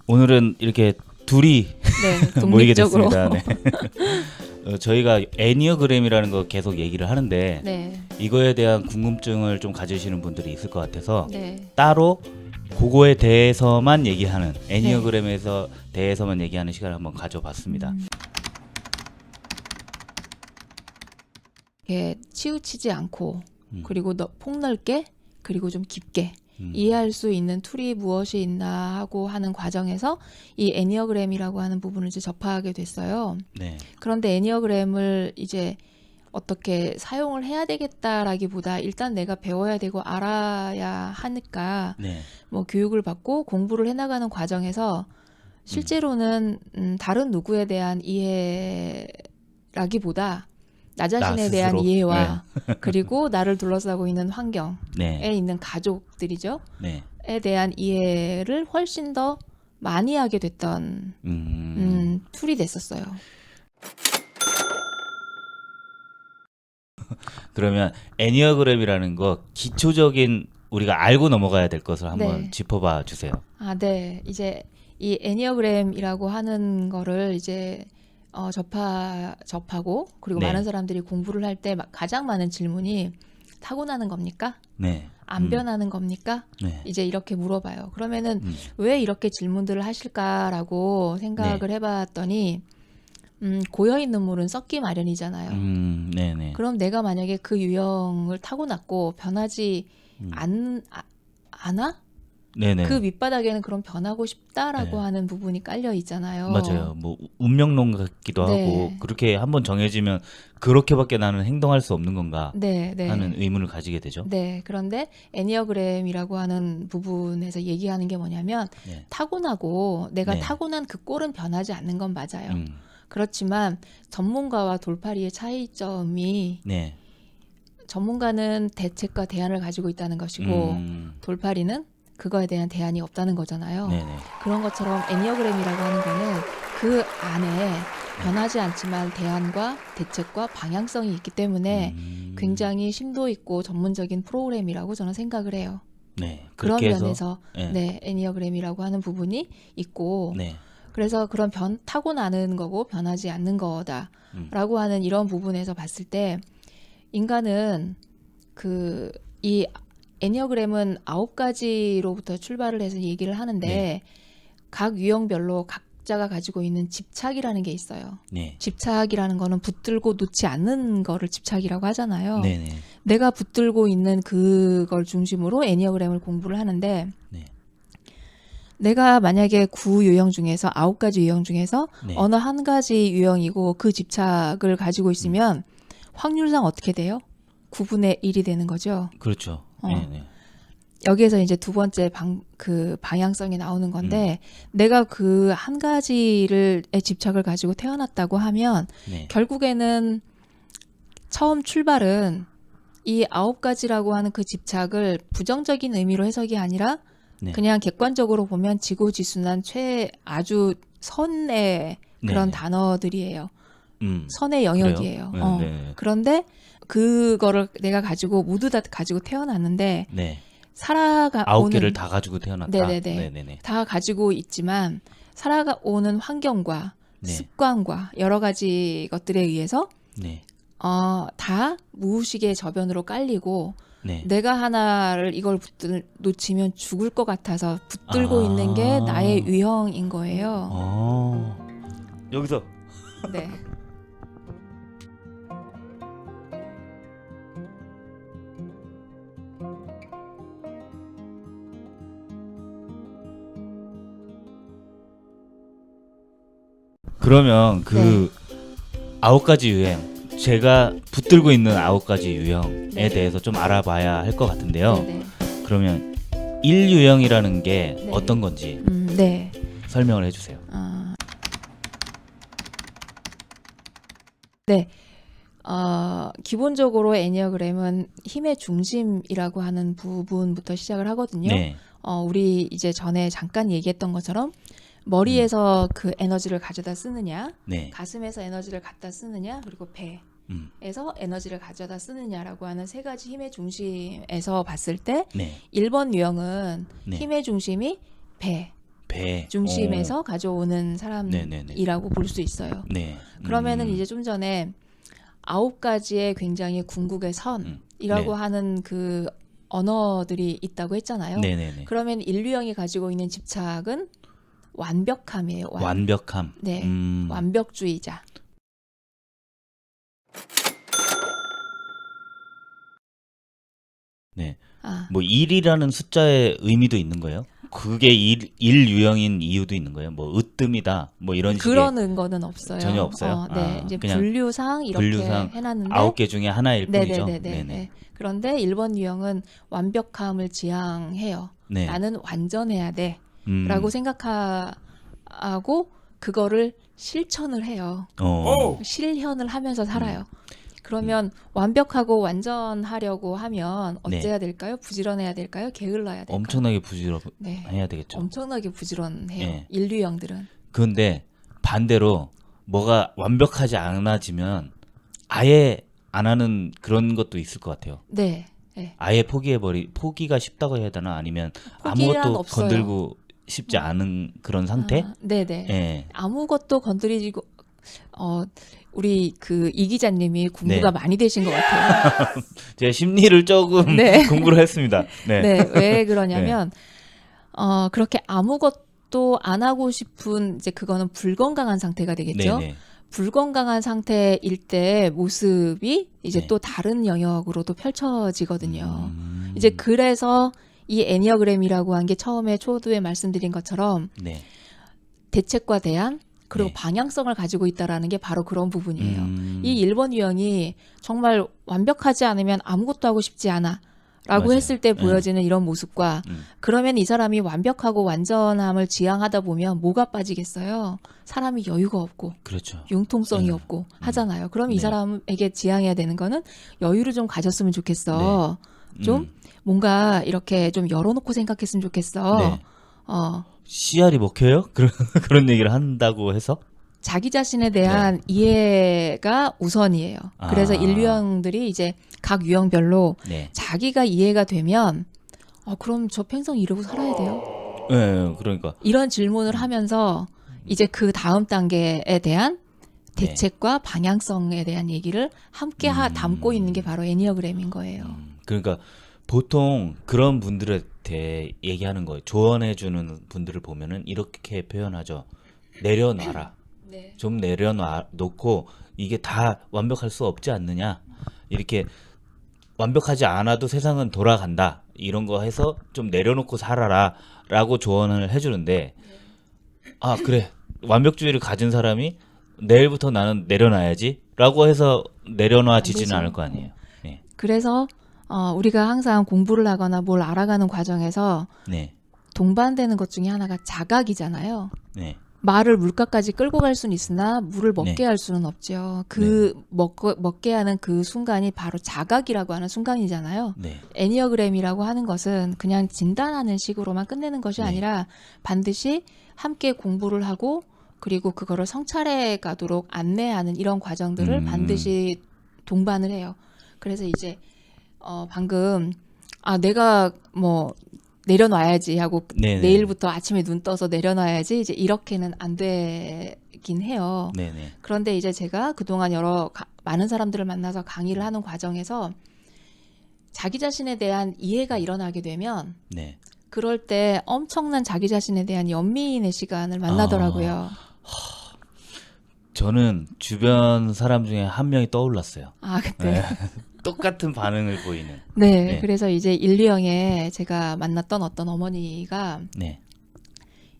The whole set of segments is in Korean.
오늘은 이렇게 둘이 네, 모이게 독립적으로. 됐습니다. 네. 저희가 애니어그램이라는 거 계속 얘기를 하는데 네, 이거에 대한 궁금증을 좀 가지시는 분들이 있을 것 같아서 네, 따로 그거에 대해서만 얘기하는 애니어그램에서 대해서만 얘기하는 시간을 한번 가져봤습니다. 이렇게 치우치지 않고 음. 그리고 폭넓게 그리고 좀 깊게 음. 이해할 수 있는 툴이 무엇이 있나 하고 하는 과정에서 이 애니어그램이라고 하는 부분을 이제 접하게 됐어요. 네. 그런데 애니어그램을 이제 어떻게 사용을 해야 되겠다라기보다 일단 내가 배워야 되고 알아야 하니까 네. 뭐 교육을 받고 공부를 해나가는 과정에서 실제로는 다른 누구에 대한 이해라기보다 나 자신에 대한 스스로? 이해와 그리고 나를 둘러싸고 있는 환경에 네. 있는 가족들이죠. 네. 에 대한 이해를 훨씬 더 많이 하게 됐던 툴이 됐었어요. 그러면 애니어그램이라는 거 기초적인 우리가 알고 넘어가야 될 것을 한번 네. 짚어봐 주세요. 아, 네. 이제 이 애니어그램이라고 하는 거를 이제 접하고 그리고 네. 많은 사람들이 공부를 할 때 가장 많은 질문이 타고나는 겁니까? 네. 안 변하는 겁니까? 네. 이제 이렇게 물어봐요. 그러면은 왜 이렇게 질문들을 하실까라고 생각을 해봤더니 고여있는 물은 썩기 마련이잖아요. 네네. 그럼 내가 만약에 그 유형을 타고났고 변하지 않아? 네네. 그 밑바닥에는 그럼 변하고 싶다라고 네. 하는 부분이 깔려 있잖아요. 맞아요. 뭐 운명론 같기도 네. 하고 그렇게 한번 정해지면 그렇게밖에 나는 행동할 수 없는 건가 네, 네. 하는 의문을 가지게 되죠. 네. 그런데 애니어그램이라고 하는 부분에서 얘기하는 게 뭐냐면 네. 타고나고 내가 네. 타고난 그 꼴은 변하지 않는 건 맞아요. 음. 그렇지만 전문가와 돌팔이의 차이점이 네. 전문가는 대책과 대안을 가지고 있다는 것이고 돌팔이는 그거에 대한 대안이 없다는 거잖아요. 네네. 그런 것처럼 애니어그램이라고 하는 거는 그 안에 변하지 않지만 대안과 대책과 방향성이 있기 때문에 굉장히 심도 있고 전문적인 프로그램이라고 저는 생각을 해요. 네. 그런 그렇게 해서 면에서 네, 애니어그램이라고 하는 부분이 있고 네. 그래서 그런 타고나는 거고 변하지 않는 거다라고 하는 이런 부분에서 봤을 때 인간은 이 애니어그램은 9가지로부터 출발을 해서 얘기를 하는데 네. 각 유형별로 각자가 가지고 있는 집착이라는 게 있어요. 네. 집착이라는 거는 붙들고 놓지 않는 거를 집착이라고 하잖아요. 네네. 내가 붙들고 있는 그걸 중심으로 애니어그램을 공부를 하는데 네. 내가 만약에 9유형 중에서 9가지 유형 중에서 네. 어느 한 가지 유형이고 그 집착을 가지고 있으면 확률상 어떻게 돼요? 9분의 1이 되는 거죠. 그렇죠. 네네. 여기에서 이제 두 번째 방향성이 나오는 건데 내가 그 한 가지의 집착을 가지고 태어났다고 하면 네. 결국에는 처음 출발은 이 9가지라고 하는 그 집착을 부정적인 의미로 해석이 아니라 네. 그냥 객관적으로 보면 지고지순한 아주 선의 그런 네네. 단어들이에요. 선의 영역이에요. 그래요? 네. 그런데 그거를 내가 가지고 모두 다 가지고 태어났는데 네. 9개를 다 가지고 태어났다. 네네네. 네네네. 다 가지고 있지만 살아오는 환경과 네. 습관과 여러 가지 것들에 의해서 네. 다 무의식의 저변으로 깔리고 네. 내가 하나를 이걸 놓치면 죽을 것 같아서 붙들고 있는 게 나의 유형인 거예요. 여기서 네. 그러면 그 네. 9가지 유형 제가 붙들고 있는 9가지 유형에 네. 대해서 좀 알아봐야 할 것 같은데요. 네네. 그러면 1유형이라는 게 네. 어떤 건지 네. 설명을 해주세요. 네. 기본적으로 애니어그램은 힘의 중심이라고 하는 부분부터 시작을 하거든요. 네. 우리 이제 전에 잠깐 얘기했던 것처럼 머리에서 그 에너지를 가져다 쓰느냐, 네. 가슴에서 에너지를 갖다 쓰느냐, 그리고 배에서 에너지를 가져다 쓰느냐라고 하는 세 가지 힘의 중심에서 봤을 때 네. 1번 유형은 네. 힘의 중심이 배, 배 중심에서 가져오는 네네네. 사람이라고 볼 수 있어요. 네. 그러면은 이제 좀 전에 9가지의 굉장히 궁극의 선이라고 네. 하는 그 언어들이 있다고 했잖아요. 네네네. 그러면 인류형이 가지고 있는 집착은 완벽함이에요. 완벽함. 네, 완벽주의자. 네. 아, 뭐 1이라는 숫자의 의미도 있는 거예요? 그게 일 유형인 이유도 있는 거예요? 뭐 으뜸이다. 뭐 이런 식의 그런 거는 없어요. 전혀 없어요? 네, 아, 이제 그냥 분류상 이렇게 분류상 해놨는데 9개 중에 하나일 뿐이죠. 네네네네. 네네. 네. 그런데 1번 유형은 완벽함을 지향해요. 네. 나는 완전해야 돼. 음. 라고 생각하고 그거를 실천을 해요. 실현을 하면서 살아요. 그러면 완벽하고 완전하려고 하면 네. 어째야 될까요? 부지런해야 될까요? 게을러야 될까요? 엄청나게 부지런해야 네. 되겠죠. 엄청나게 부지런해요. 네. 인류형들은. 그런데 반대로 뭐가 완벽하지 않아지면 아예 안 하는 그런 것도 있을 것 같아요. 네. 네. 아예 포기가 쉽다고 해야 되나? 아니면 포기란 아무것도 없어요. 건들고 싶지 않은 그런 상태? 아, 네네. 예. 아무것도 건드리고 우리 그 이 기자님이 공부가 네. 많이 되신 것 같아요. 제가 심리를 조금 네. 공부를 했습니다. 네. 네, 왜 그러냐면 그렇게 아무것도 안 하고 싶은 이제 그거는 불건강한 상태가 되겠죠. 네네. 불건강한 상태일 때 모습이 이제 네. 또 다른 영역으로도 펼쳐지거든요. 음. 이제 그래서 이 애니어그램이라고 한 게 처음에 초두에 말씀드린 것처럼 네. 대책과 대안 그리고 네. 방향성을 가지고 있다라는 게 바로 그런 부분이에요. 음. 이 1번 유형이 정말 완벽하지 않으면 아무것도 하고 싶지 않아 라고 맞아요. 했을 때 네. 보여지는 이런 모습과 그러면 이 사람이 완벽하고 완전함을 지향하다 보면 뭐가 빠지겠어요? 사람이 여유가 없고 그렇죠. 융통성이 없고 하잖아요. 그럼 이 네. 사람에게 지향해야 되는 거는 여유를 좀 가졌으면 좋겠어. 좀 음. 뭔가 이렇게 좀 열어놓고 생각했으면 좋겠어. 네. 어, CR이 먹혀요? 그런 얘기를 한다고 해서? 자기 자신에 대한 이해가 우선이에요. 그래서 아. 인류형들이 이제 각 유형별로 네. 자기가 이해가 되면 그럼 저 평생 이러고 살아야 돼요? 네, 그러니까. 이런 질문을 하면서 이제 그 다음 단계에 대한 대책과 방향성에 대한 얘기를 함께 담고 있는 게 바로 애니어그램인 거예요. 그러니까 보통 그런 분들한테 얘기하는 거예요. 조언해주는 분들을 보면은 이렇게 표현하죠. 내려놔라. 네. 좀 내려놓고 이게 다 완벽할 수 없지 않느냐. 이렇게 완벽하지 않아도 세상은 돌아간다. 이런 거 해서 좀 내려놓고 살아라. 라고 조언을 해주는데 아 그래. 완벽주의를 가진 사람이 내일부터 나는 내려놔야지. 라고 해서 내려놔지지는 되죠. 않을 거 아니에요. 네. 그래서 우리가 항상 공부를 하거나 뭘 알아가는 과정에서 네. 동반되는 것 중에 하나가 자각이잖아요. 네. 말을 물가까지 끌고 갈 수는 있으나 물을 먹게 네. 할 수는 없죠. 그 먹게 하는 그 순간이 바로 자각이라고 하는 순간이잖아요. 네. 애니어그램이라고 하는 것은 그냥 진단하는 식으로만 끝내는 것이 네. 아니라 반드시 함께 공부를 하고 그리고 그거를 성찰해 가도록 안내하는 이런 과정들을 반드시 동반을 해요. 그래서 이제 방금 내가 뭐 내려놔야지 하고 네네. 내일부터 아침에 눈 떠서 내려놔야지 이제 이렇게는 안 되긴 해요. 네네. 그런데 이제 제가 그동안 많은 사람들을 만나서 강의를 하는 과정에서 자기 자신에 대한 이해가 일어나게 되면 네. 그럴 때 엄청난 자기 자신에 대한 연민의 시간을 만나더라고요. 저는 주변 사람 중에 한 명이 떠올랐어요. 그때. 똑같은 반응을 보이는. 네, 네. 그래서 이제 인류형에 제가 만났던 어떤 어머니가 네.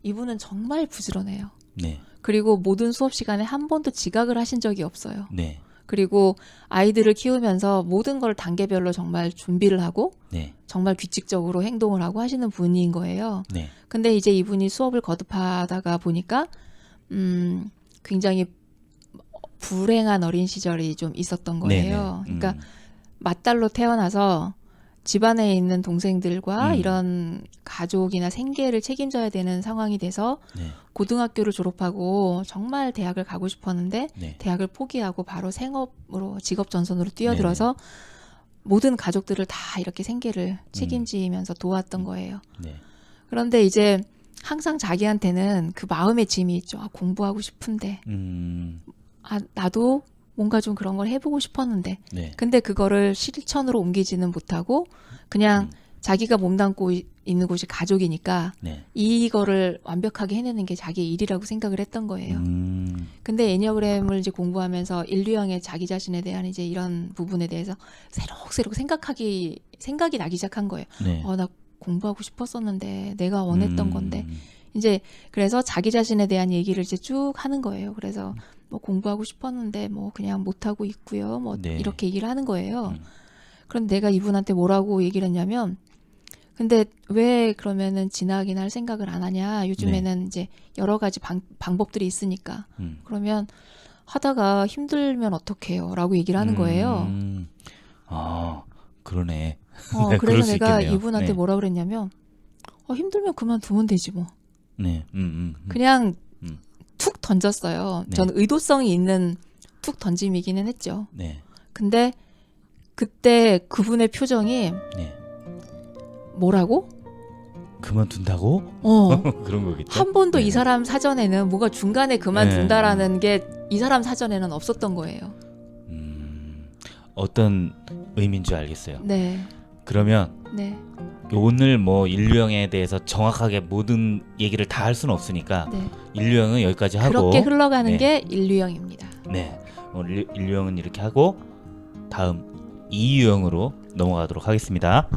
이분은 정말 부지런해요. 네. 그리고 모든 수업 시간에 한 번도 지각을 하신 적이 없어요. 네. 그리고 아이들을 키우면서 모든 걸 단계별로 정말 준비를 하고 네. 정말 규칙적으로 행동을 하고 하시는 분인 거예요. 네. 근데 이제 이분이 수업을 거듭하다가 보니까 굉장히 불행한 어린 시절이 좀 있었던 거예요. 네네. 그러니까 맏딸로 태어나서 집안에 있는 동생들과 이런 가족이나 생계를 책임져야 되는 상황이 돼서 네. 고등학교를 졸업하고 정말 대학을 가고 싶었는데 네. 대학을 포기하고 바로 생업으로 직업 전선으로 뛰어들어서 모든 가족들을 다 이렇게 생계를 책임지면서 도왔던 거예요. 네. 그런데 이제 항상 자기한테는 그 마음의 짐이 있죠. 아, 공부하고 싶은데, 아, 나도 뭔가 좀 그런 걸 해보고 싶었는데, 네. 근데 그거를 실천으로 옮기지는 못하고 그냥 자기가 몸담고 있는 곳이 가족이니까 네. 이거를 완벽하게 해내는 게 자기의 일이라고 생각을 했던 거예요. 근데 애니어그램을 이제 공부하면서 인류형의 자기 자신에 대한 이제 이런 부분에 대해서 새록새록 생각이 나기 시작한 거예요. 네. 나 공부하고 싶었었는데 내가 원했던 건데 이제 그래서 자기 자신에 대한 얘기를 이제 쭉 하는 거예요. 그래서 뭐 공부하고 싶었는데 뭐 그냥 못 하고 있고요. 뭐 네. 이렇게 얘기를 하는 거예요. 그런데 내가 이분한테 뭐라고 얘기를 했냐면, 근데 왜 그러면은 진학이나 할 생각을 안 하냐? 요즘에는 이제 여러 가지 방법들이 있으니까. 그러면 하다가 힘들면 어떡해요? 라고 얘기를 하는 거예요. 아, 그러네. 그럴 그래서 수 내가 있겠네요. 이분한테 네. 뭐라 그랬냐면, 힘들면 그만두면 되지 뭐. 네. 그냥 음. 툭 던졌어요. 네. 저는 의도성이 있는 툭 던짐이기는 했죠. 네. 근데 그때 그분의 표정이 네. 뭐라고? 그만둔다고? 그런 거겠죠. 한 번도 네. 이 사람 사전에는 뭐가 중간에 그만둔다라는 게 이 사람 사전에는 없었던 거예요. 어떤 의미인 줄 알겠어요. 네, 그러면 네, 오늘 뭐 인류형에 대해서 정확하게 모든 얘기를 다 할 수는 없으니까 네. 인류형은 여기까지 하고 그렇게 흘러가는 네. 게 인류형입니다. 네. 인류형은 이렇게 하고 다음 이유형으로 넘어가도록 하겠습니다.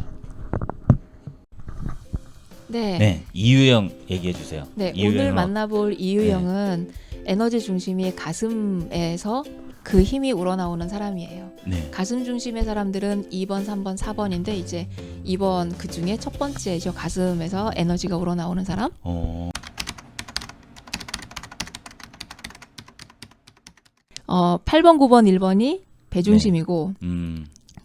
네, 네. 이유형 얘기해 주세요. 네. 이유형은 오늘 만나볼 이유형은 에너지 중심이 가슴에서 그 힘이 우러나오는 사람이에요. 네. 가슴 중심의 사람들은 2번, 3번, 4번인데 이제 2번 그 중에 첫 번째죠. 가슴에서 에너지가 우러나오는 사람. 8번, 9번, 1번이 배중심이고 2번,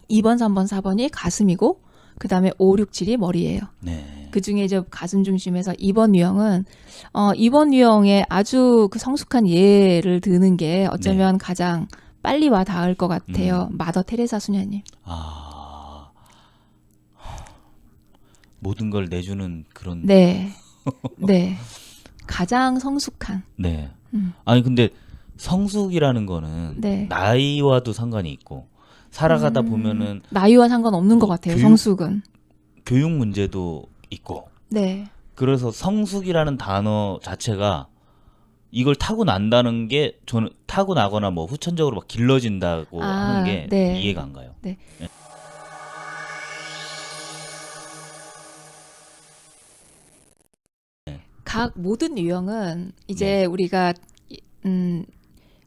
3번, 4번이 가슴이고 그 다음에 5, 6, 7이 머리예요. 네. 그 중에 이제 가슴 중심에서 2번 유형은 2번 유형의 아주 그 성숙한 예를 드는 게 어쩌면 가장 빨리 와 닿을 것 같아요. 마더 테레사 수녀님. 모든 걸 내주는 그런. 네, 네, 가장 성숙한. 네. 아니 근데 성숙이라는 거는 네. 나이와도 상관이 있고 살아가다 보면은 나이와 상관없는 것 같아요. 성숙은. 교육 문제도 있고. 네. 그래서 성숙이라는 단어 자체가 이걸 타고 난다는 게 저는 타고 나거나 뭐 후천적으로 막 길러진다고 하는 게 네. 이해가 안 가요. 네. 각 모든 유형은 이제 우리가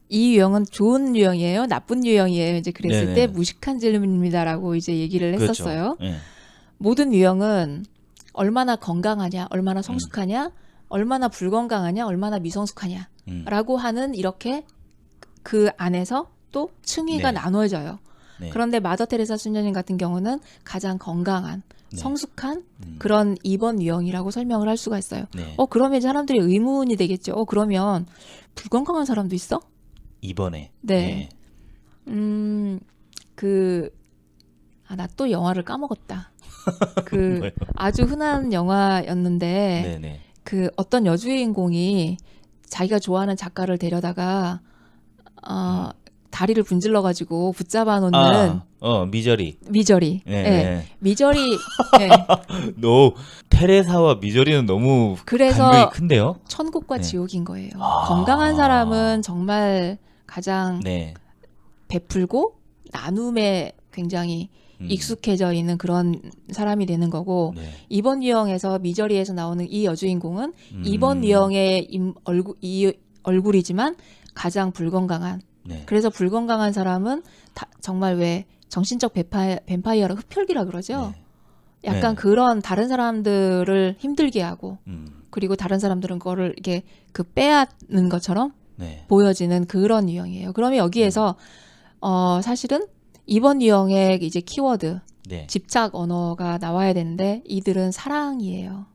이 유형은 좋은 유형이에요, 나쁜 유형이에요. 이제 그랬을 네네. 때 무식한 질문입니다라고 이제 얘기를 했었어요. 그렇죠. 네. 모든 유형은 얼마나 건강하냐, 얼마나 성숙하냐, 얼마나 불건강하냐, 얼마나 미성숙하냐라고 하는 이렇게 그 안에서 또 층위가 네. 나눠져요. 네. 그런데 마더 테레사 수녀님 같은 경우는 가장 건강한, 네. 성숙한 그런 2번 유형이라고 설명을 할 수가 있어요. 네. 그러면 사람들이 의문이 되겠죠. 그러면 불건강한 사람도 있어? 이번에. 네. 나 또 영화를 까먹었다. 뭐요? 아주 흔한 영화였는데, 네네. 그 어떤 여주인공이 자기가 좋아하는 작가를 데려다가, 다리를 분질러가지고 붙잡아 놓는 미저리. 미저리. 네. 네. 네. 미저리. 네. 너 테레사와 미저리는 너무 그래서 간격이 큰데요? 천국과 네. 지옥인 거예요. 건강한 사람은 정말 가장 네. 베풀고 나눔에 굉장히 익숙해져 있는 그런 사람이 되는 거고, 네. 2번 유형에서 미저리에서 나오는 이 여주인공은 2번 유형의 얼굴이지만 가장 불건강한. 네. 그래서 불건강한 사람은 정말 왜 정신적 뱀파이어라 흡혈귀라 그러죠. 네. 약간 네. 그런 다른 사람들을 힘들게 하고, 그리고 다른 사람들은 그거를 이렇게 빼앗는 것처럼 네. 보여지는 그런 유형이에요. 그러면 여기에서 사실은 2번 유형의 이제 키워드, 네. 집착 언어가 나와야 되는데 이들은 사랑이에요.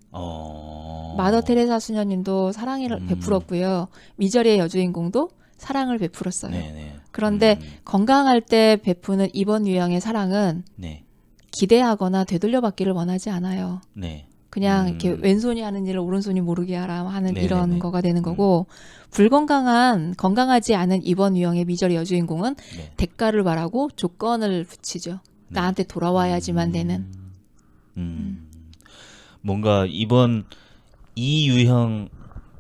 마더 테레사 수녀님도 사랑을 베풀었고요. 미저리의 여주인공도 사랑을 베풀었어요. 네네. 그런데 건강할 때 베푸는 2번 유형의 사랑은 네. 기대하거나 되돌려받기를 원하지 않아요. 네. 그냥 이렇게 왼손이 하는 일을 오른손이 모르게 하라 하는 네네네. 이런 거가 되는 거고 건강하지 않은 이번 유형의 미저리 여주인공은 네. 대가를 바라고 조건을 붙이죠. 나한테 돌아와야지만 되는. 뭔가 이번 이 유형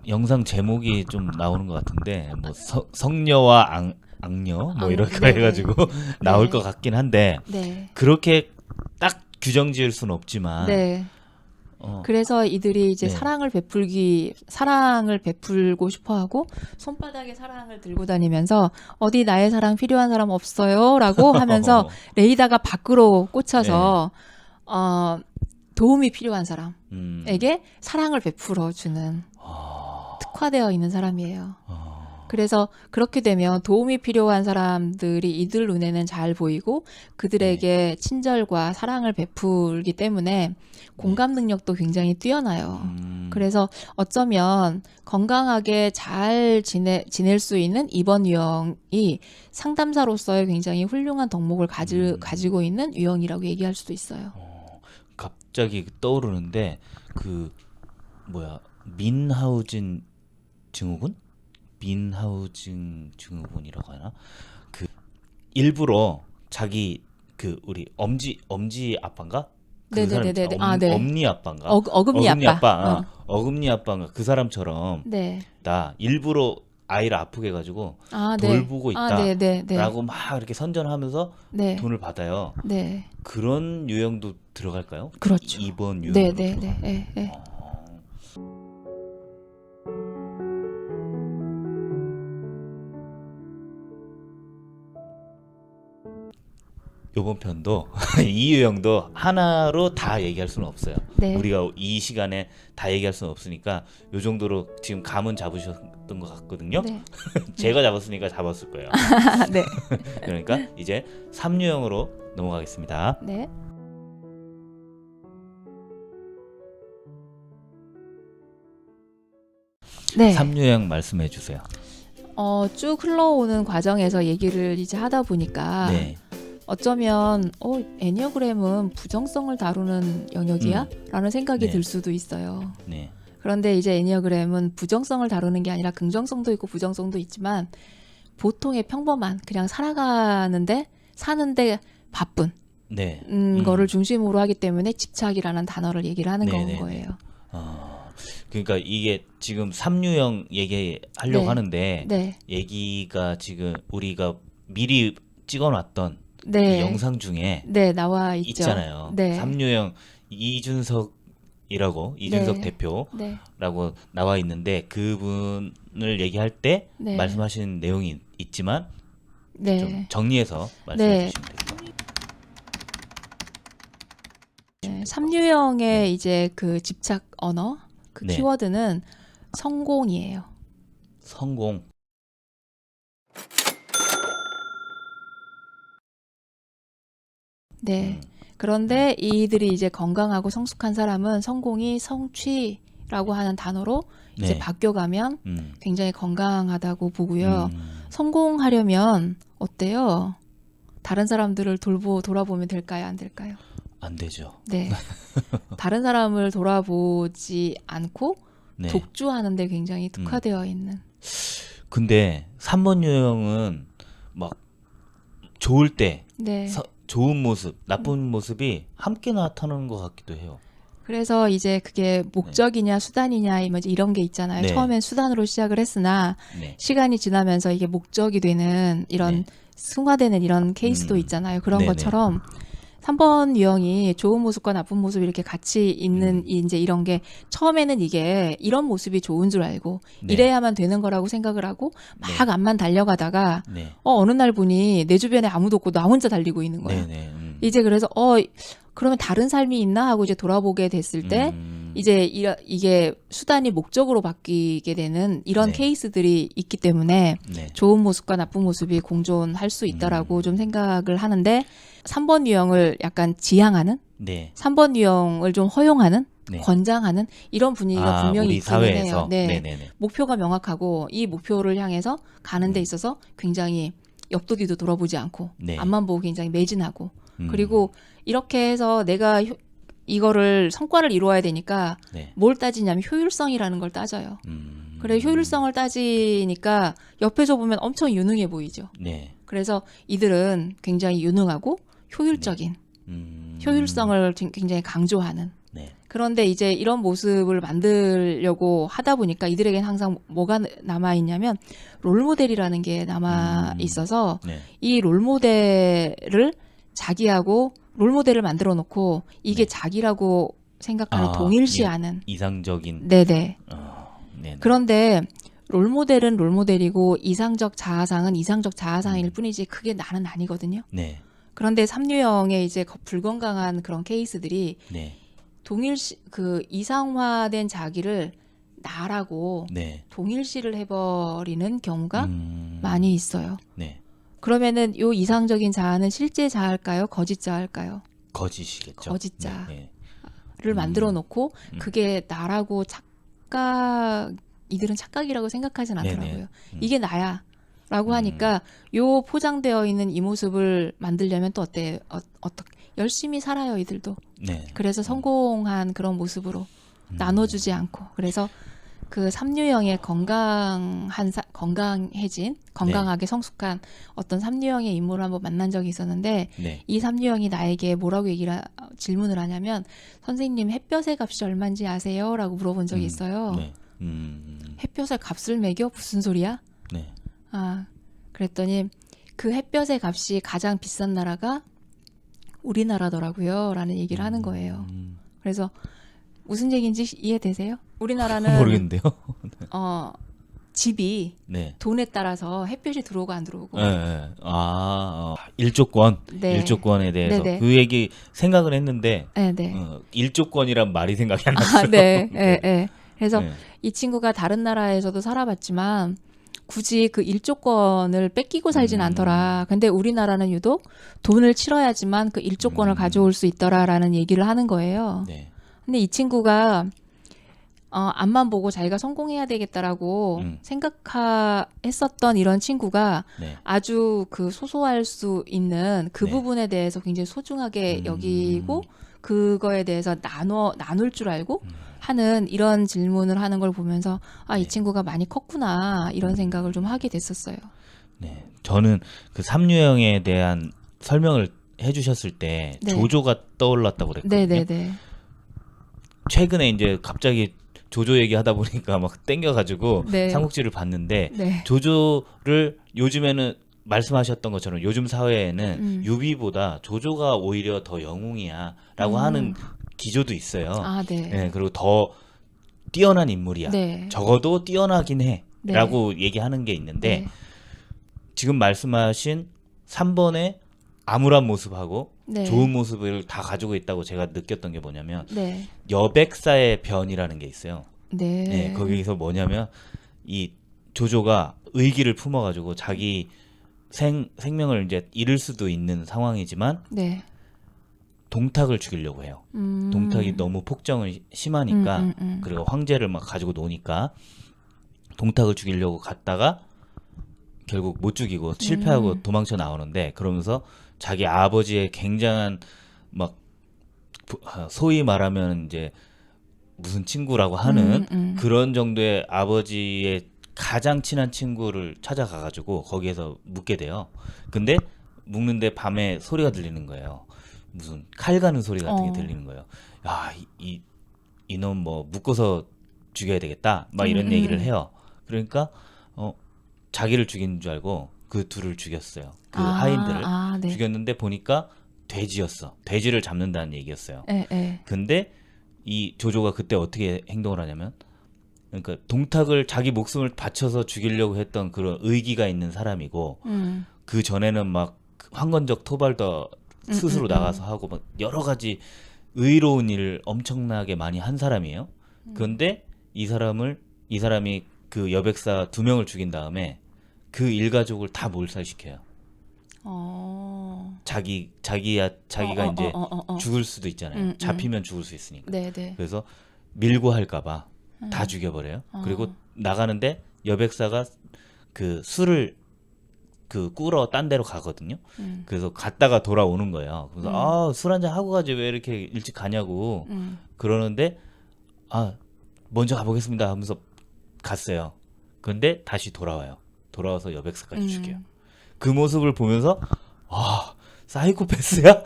영상 제목이 좀 나오는 것 같은데 뭐 성녀와 악녀 뭐 이렇게 네네. 해가지고 나올 네. 것 같긴 한데 네. 그렇게 딱 규정 지을 수는 없지만 네. 어, 그래서 이들이 이제 네. 사랑을 베풀고 싶어 하고 손바닥에 사랑을 들고 다니면서 어디 나의 사랑 필요한 사람 없어요? 라고 하면서 레이다가 밖으로 꽂혀서 도움이 필요한 사람에게 사랑을 베풀어 주는 특화되어 있는 사람이에요. 그래서 그렇게 되면 도움이 필요한 사람들이 이들 눈에는 잘 보이고 그들에게 친절과 사랑을 베풀기 때문에 공감 능력도 굉장히 뛰어나요. 그래서 어쩌면 건강하게 잘 지낼 수 있는 이번 유형이 상담사로서의 굉장히 훌륭한 덕목을 가지고 있는 유형이라고 얘기할 수도 있어요. 갑자기 떠오르는데 그 뭐야 민하우진 증후군? 민하우징 증후군이라고 하나? 그 일부러 자기 그 우리 엄지 아빠인가? 그 네네네네. 사람 네. 엄니 아빠인가? 어금니 아빠. 어금니 아빠인가? 그 사람처럼 네. 나 일부러 아이를 아프게 해가지고 네. 돌보고 네. 있다라고 막 이렇게 선전하면서 네. 돈을 받아요. 네. 그런 유형도 들어갈까요? 그렇죠. 이번 유형. 네. 요번 편도 이 유형도 하나로 다 얘기할 수는 없어요. 네. 우리가 이 시간에 다 얘기할 수는 없으니까 요 정도로 지금 감은 잡으셨던 것 같거든요. 네. 제가 잡았으니까 잡았을 거예요. 네. 그러니까 이제 3유형으로 넘어가겠습니다. 네. 네. 3유형 말씀해 주세요. 쭉 흘러오는 과정에서 얘기를 이제 하다 보니까 네. 어쩌면 애니어그램은 부정성을 다루는 영역이야? 라는 생각이 네. 들 수도 있어요. 네. 그런데 이제 애니어그램은 부정성을 다루는 게 아니라 긍정성도 있고 부정성도 있지만 보통의 평범한 그냥 살아가는데 사는데 바쁜 네. 거를 중심으로 하기 때문에 집착이라는 단어를 얘기를 하는 네네네. 거예요. 그러니까 이게 지금 3유형 얘기하려고 네. 하는데 네. 얘기가 지금 우리가 미리 찍어놨던 네. 이 영상 중에 네, 나와 있죠. 있잖아요. 네. 3유형 이준석 네. 대표라고 네. 나와 있는데 그분을 얘기할 때 네. 말씀하신 내용이 있지만 네. 좀 정리해서 말씀해 네. 주시면 됩니다. 네, 3유형의 이제 그 집착 언어, 그 네. 키워드는 성공이에요. 성공. 네. 그런데 이들이 이제 건강하고 성숙한 사람은 성공이 성취라고 하는 단어로 이제 네. 바뀌어가면 굉장히 건강하다고 보고요. 음. 성공하려면 어때요? 다른 사람들을 돌아보면 될까요? 안 될까요? 안 되죠. 네. 다른 사람을 돌아보지 않고 네. 독주하는 데 굉장히 특화되어 있는. 근데 3번 유형은 막 좋을 때 네. 좋은 모습, 나쁜 모습이 함께 나타나는 것 같기도 해요. 그래서 이제 그게 목적이냐 수단이냐 이런 게 있잖아요. 네. 처음엔 수단으로 시작을 했으나 네. 시간이 지나면서 이게 목적이 되는 이런 네. 승화되는 이런 케이스도 있잖아요. 그런 네네. 것처럼 3번 유형이 좋은 모습과 나쁜 모습이 이렇게 같이 있는 이제 이런 게 처음에는 이게 이런 모습이 좋은 줄 알고 네. 이래야만 되는 거라고 생각을 하고 막 앞만 달려가다가 네. 어느 날 보니 내 주변에 아무도 없고 나 혼자 달리고 있는 거야. 네네. 이제 그래서 그러면 다른 삶이 있나 하고 이제 돌아보게 됐을 때 이제 이게 수단이 목적으로 바뀌게 되는 이런 네. 케이스들이 있기 때문에 네. 좋은 모습과 나쁜 모습이 공존할 수 있다라고 좀 생각을 하는데 3번 유형을 약간 지향하는 네. 3번 유형을 좀 허용하는 네. 권장하는 이런 분위기가 분명히 우리 있기는 해요. 사회에서. 네. 네네네. 목표가 명확하고 이 목표를 향해서 가는 데 있어서 굉장히 옆도 뒤도 돌아보지 않고 네. 앞만 보고 굉장히 매진하고 그리고 이렇게 해서 내가 이거를 성과를 이루어야 되니까 네. 뭘 따지냐면 효율성이라는 걸 따져요. 그래 효율성을 따지니까 옆에서 보면 엄청 유능해 보이죠. 네. 그래서 이들은 굉장히 유능하고 효율적인 효율성을 굉장히 강조하는. 네. 그런데 이제 이런 모습을 만들려고 하다 보니까 이들에겐 항상 뭐가 남아 있냐면 롤모델이라는 게 남아 있어서 네. 이 롤모델을 자기하고 롤모델을 만들어 놓고 이게 네. 자기라고 생각하는 아, 동일시하는. 이상적인. 네네. 네. 그런데 롤모델은 롤모델이고 이상적 자아상은 이상적 자아상일 뿐이지 그게 나는 아니거든요. 네. 그런데 삼류형의 이제 불건강한 그런 케이스들이 네. 동일시 그 이상화된 자기를 나라고 네. 동일시를 해버리는 경우가 음. 많이 있어요. 네. 그러면은 요 이상적인 자아는 실제 자아일까요? 거짓 자아일까요? 거짓이겠죠. 거짓 자아를 네. 만들어 놓고 그게 나라고 이들은 착각이라고 생각하진 않더라고요. 네네. 이게 나야. 라고 하니까 요 포장되어 있는 이 모습을 만들려면 또 어때요? 어떻게 열심히 살아요, 이들도. 네. 그래서 성공한 그런 모습으로 나눠주지 않고. 그래서 그 삼류형의 건강해진, 건강하게 성숙한 어떤 삼류형의 인물을 한번 만난 적이 있었는데 네. 이 삼류형이 나에게 뭐라고 질문을 하냐면 선생님 햇볕의 값이 얼마인지 아세요? 라고 물어본 적이 있어요. 네. 햇볕의 값을 매겨? 무슨 소리야? 네. 아, 그랬더니 그 햇볕의 값이 가장 비싼 나라가 우리나라더라고요. 라는 얘기를 하는 거예요. 그래서 무슨 얘기인지 이해되세요? 우리나라는 모르겠는데요. 집이 네. 돈에 따라서 햇볕이 들어오고 안 들어오고. 네. 일조권. 네. 일조권에 대해서 네네. 그 얘기 생각을 했는데 네. 일조권이란 말이 생각이 안 났어요. 네. 네. 그래서 네. 이 친구가 다른 나라에서도 살아봤지만 굳이 그 일조권을 뺏기고 살진 않더라. 근데 우리나라는 유독 돈을 치러야지만 그 일조권을 가져올 수 있더라라는 얘기를 하는 거예요. 네. 근데 이 친구가 앞만 보고 자기가 성공해야 되겠다라고 생각했었던 이런 친구가 네. 아주 그 소소할 수 있는 그 네. 부분에 대해서 굉장히 소중하게 여기고 그거에 대해서 나눌 줄 알고 하는 이런 질문을 하는 걸 보면서 이 친구가 많이 컸구나 이런 생각을 좀 하게 됐었어요. 네. 저는 그 삼류형에 대한 설명을 해주셨을 때 네. 조조가 떠올랐다고 그랬거든요. 네네네. 최근에 이제 갑자기 조조 얘기하다 보니까 막 땡겨가지고 네. 삼국지를 봤는데 네. 조조를 요즘에는 말씀하셨던 것처럼 요즘 사회에는 유비보다 조조가 오히려 더 영웅이야라고 하는 기조도 있어요. 네. 네, 그리고 더 뛰어난 인물이야. 네. 적어도 뛰어나긴 네. 해라고 얘기하는 게 있는데 네. 지금 말씀하신 3번의 암울한 모습하고 네. 좋은 모습을 다 가지고 있다고 제가 느꼈던 게 뭐냐면 네. 여백사의 변이라는 게 있어요. 네. 네, 거기서 뭐냐면 이 조조가 의기를 품어가지고 자기 생명을 이제 잃을 수도 있는 상황이지만 네. 동탁을 죽이려고 해요. 동탁이 너무 폭정을 심하니까 그리고 황제를 막 가지고 노니까 동탁을 죽이려고 갔다가 결국 못 죽이고 실패하고 도망쳐 나오는데 그러면서 자기 아버지의 굉장한 막 소위 말하면 이제 무슨 친구라고 하는 그런 정도의 아버지의 가장 친한 친구를 찾아가가지고 거기에서 묵게 돼요. 근데 묵는데 밤에 소리가 들리는 거예요. 무슨 칼 가는 소리 같은 게 들리는 거예요. 야, 이놈 뭐 묶어서 죽여야 되겠다. 막 이런 얘기를 해요. 그러니까 자기를 죽인 줄 알고 그 둘을 죽였어요. 그 하인들을 네. 죽였는데 보니까 돼지였어. 돼지를 잡는다는 얘기였어요. 네. 근데 이 조조가 그때 어떻게 행동을 하냐면 그러니까 동탁을 자기 목숨을 바쳐서 죽이려고 했던 그런 의기가 있는 사람이고 그 전에는 막 황건적 토벌도 스스로 나가서 하고 막 여러 가지 의로운 일을 엄청나게 많이 한 사람이에요. 그런데 이 사람이 그 여백사 2명을 죽인 다음에 그 일가족을 다 몰살시켜요. 자기가 이제 죽을 수도 있잖아요. 잡히면 죽을 수 있으니까. 네네. 그래서 밀고 할까봐 다 죽여버려요. 그리고 나가는데 여백사가 그 술을 그 꾸러 딴 데로 가거든요. 그래서 갔다가 돌아오는 거예요. 그래서 술 한잔 하고 가지 왜 이렇게 일찍 가냐고 그러는데 먼저 가보겠습니다 하면서 갔어요. 근데 다시 돌아와요. 돌아와서 여백사까지 죽여요. 그 모습을 보면서 사이코패스야?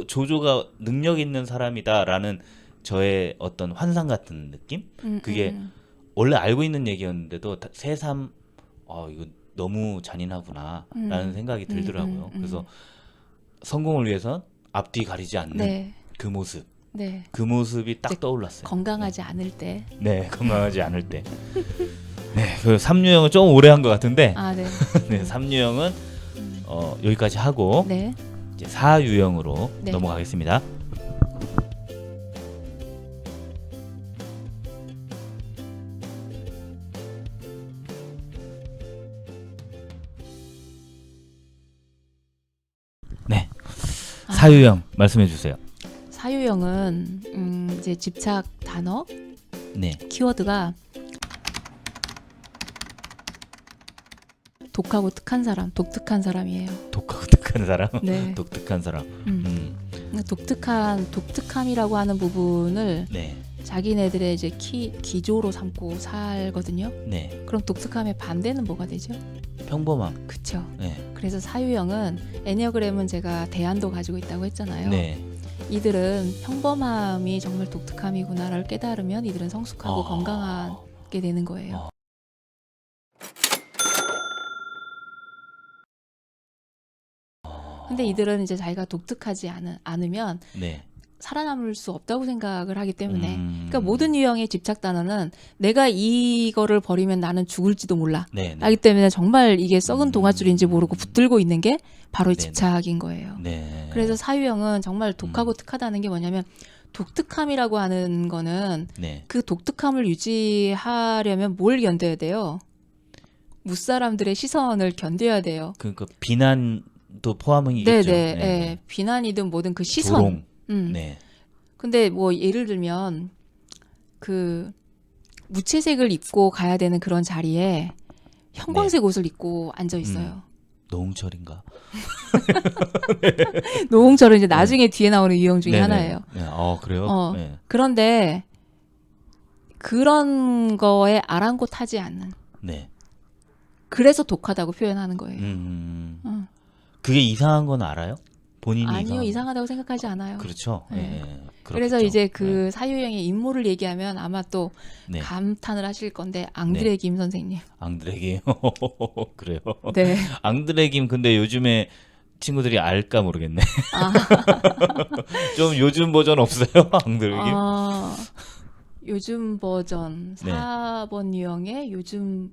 조조가 능력 있는 사람이다라는 저의 어떤 환상 같은 느낌? 그게 원래 알고 있는 얘기였는데도 새삼 이거 너무 잔인하구나라는 생각이 들더라고요. 그래서 성공을 위해선 앞뒤 가리지 않는 네. 그 모습. 네. 그 모습이 이제 딱 떠올랐어요. 건강하지 않을 때. 네, 건강하지 않을 때. 네, 그 삼류형은 좀 오래 한 것 같은데, 네. 네, 삼류형은 여기까지 하고 네. 이제 사유형으로 네. 넘어가겠습니다. 네, 사유형 말씀해 주세요. 사유형은 이제 집착 단어 네, 키워드가 독하고 특한 사람, 독특한 사람이에요. 독특한 사람, 네. 독특한 사람. 독특함이라고 하는 부분을 네, 자기네들의 이제 기조로 삼고 살거든요. 네, 그럼 독특함의 반대는 뭐가 되죠? 평범함. 그쵸. 네, 그래서 사유형은 애니어그램은 제가 대안도 가지고 있다고 했잖아요. 네, 이들은 평범함이 정말 독특함이구나를 깨달으면 이들은 성숙하고 건강하게 되는 거예요. 근데 이들은 이제 자기가 독특하지 않으면 네. 살아남을 수 없다고 생각을 하기 때문에 그러니까 모든 유형의 집착 단어는 내가 이거를 버리면 나는 죽을지도 몰라 네, 네. 하기 때문에 정말 이게 썩은 동아줄인지 모르고 붙들고 있는 게 바로 네, 집착인 거예요. 네. 그래서 사유형은 정말 독하고 특하다는 게 뭐냐면 독특함이라고 하는 거는 네. 그 독특함을 유지하려면 뭘 견뎌야 돼요? 무사람들의 시선을 견뎌야 돼요. 그러니까 비난도 포함이겠죠. 네네. 네. 비난이든 뭐든 그 시선. 조롱. 네. 근데 뭐 예를 들면 그 무채색을 입고 가야 되는 그런 자리에 형광색 옷을 입고 앉아 있어요. 노홍철인가? 노홍철은 이제 나중에 뒤에 나오는 유형 중에 네네. 하나예요. 네. 그래요? 네. 그런데 그런 거에 아랑곳하지 않는. 네. 그래서 독하다고 표현하는 거예요. 그게 이상한 건 알아요? 본인이 아니요, 이상하다고 생각하지 않아요. 그렇죠. 네. 네. 그래서 이제 그 사유형의 인물을 얘기하면 아마 또 네. 감탄을 하실 건데 앙드레 김 선생님. 앙드레 김. 그래요. 네. 앙드레 김 근데 요즘에 친구들이 알까 모르겠네. 좀 요즘 버전 없어요? 앙드레 김? 요즘 버전 네. 4번 유형의 요즘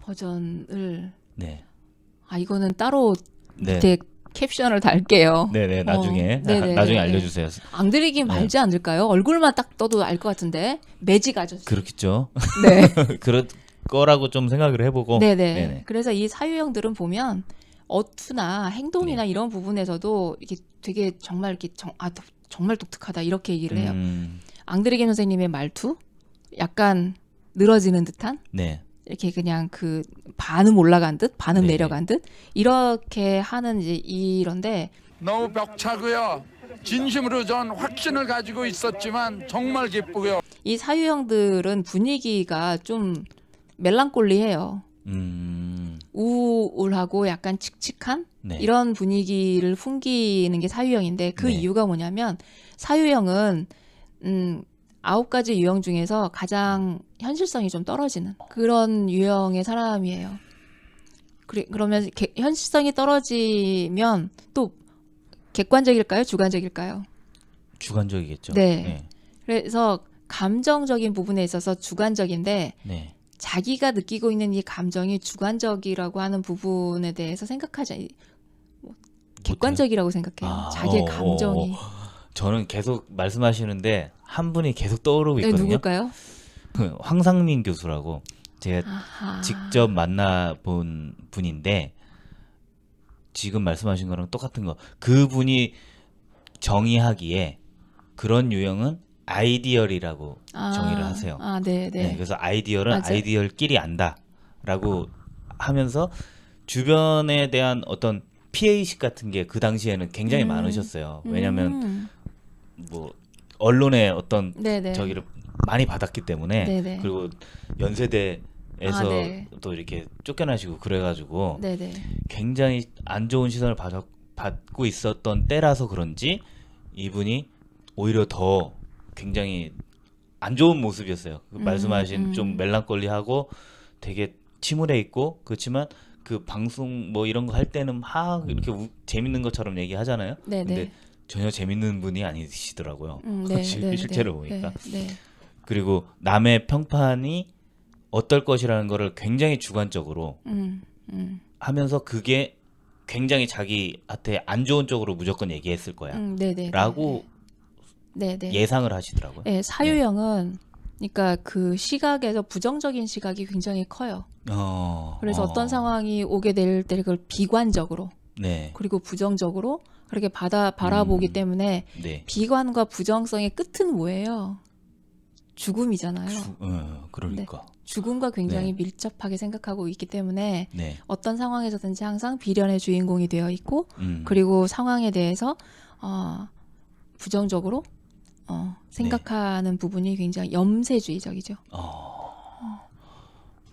버전을 이거는 따로 네. 밑에 캡션을 달게요. 네네 나중에 네네. 나중에 알려주세요. 앙드레 김 알지 않을까요? 얼굴만 딱 떠도 알 것 같은데 매직 아저씨. 그렇겠죠. 네. 그럴 거라고 좀 생각을 해보고. 네네. 네네. 그래서 이 사유형들은 보면 어투나 행동이나 이런 부분에서도 이게 되게 정말 이렇게 정말 독특하다 이렇게 얘기를 해요. 앙드레 김 선생님의 말투, 약간 늘어지는 듯한. 네. 이렇게 그냥 그 반음 올라간 듯, 반음 네네. 내려간 듯 이렇게 하는 이제 이런데 너무 벅차고요. 진심으로 전 확신을 가지고 있었지만 정말 기쁘고요. 이 사유형들은 분위기가 좀 멜랑콜리해요. 우울하고 약간 칙칙한 네. 이런 분위기를 풍기는 게 사유형인데 그 네. 이유가 뭐냐면 사유형은 9가지 유형 중에서 가장 현실성이 좀 떨어지는 그런 유형의 사람이에요. 그러면 현실성이 떨어지면 또 객관적일까요? 주관적일까요? 주관적이겠죠. 네. 그래서 감정적인 부분에 있어서 주관적인데 네. 자기가 느끼고 있는 이 감정이 주관적이라고 하는 부분에 대해서 생각하지 객관적이라고 생각해요. 자기의 감정이. 저는 계속 말씀하시는데 한 분이 계속 떠오르고 네, 있거든요. 누굴까요? 황상민 교수라고 제가 아하. 직접 만나본 분인데 지금 말씀하신 거랑 똑같은 거. 그분이 정의하기에 그런 유형은 아이디얼이라고 정의를 하세요. 네. 그래서 아이디얼은 맞아요. 아이디얼끼리 안다라고 하면서 주변에 대한 어떤 피해의식 같은 게 그 당시에는 굉장히 많으셨어요. 왜냐하면 뭐 언론의 어떤 네네. 저기를 많이 받았기 때문에 네네. 그리고 연세대에서 네. 또 이렇게 쫓겨나시고 그래가지고 네네. 굉장히 안 좋은 시선을 받고 있었던 때라서 그런지 이분이 오히려 더 굉장히 안 좋은 모습이었어요. 그 말씀하신 좀 멜랑콜리하고 되게 침울해 있고 그렇지만 그 방송 뭐 이런 거 할 때는 막 이렇게 재밌는 것처럼 얘기하잖아요. 네네. 근데 전혀 재밌는 분이 아니시더라고요. 네, 실제로 보니까. 네. 그리고 남의 평판이 어떨 것이라는 거를 굉장히 주관적으로 하면서 그게 굉장히 자기한테 안 좋은 쪽으로 무조건 얘기했을 거야. 네네. 라고 네네. 예상을 하시더라고요. 네, 사유형은 그러니까 그 시각에서 부정적인 시각이 굉장히 커요. 그래서 어떤 상황이 오게 될 때 그걸 비관적으로 네. 그리고 부정적으로 그렇게 바라보기 때문에 네. 비관과 부정성의 끝은 뭐예요? 죽음이잖아요. 그러니까. 죽음과 굉장히 네. 밀접하게 생각하고 있기 때문에 네. 어떤 상황에서든지 항상 비련의 주인공이 되어 있고 음. 그리고 상황에 대해서 부정적으로 생각하는 부분이 굉장히 염세주의적이죠.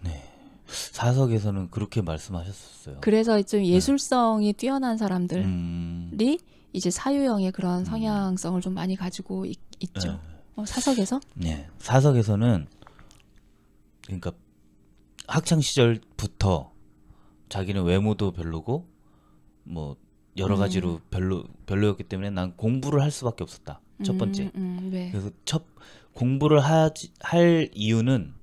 네. 사석에서는 그렇게 말씀하셨었어요. 그래서 좀 예술성이 뛰어난 사람들이 이제 사유형의 그런 성향성을 좀 많이 가지고 있죠. 사석에서? 네. 사석에서는 그러니까 학창 시절부터 자기는 외모도 별로고 뭐 여러 가지로 별로였기 때문에 난 공부를 할 수밖에 없었다. 첫 번째. 네. 그래서 공부를 할 이유는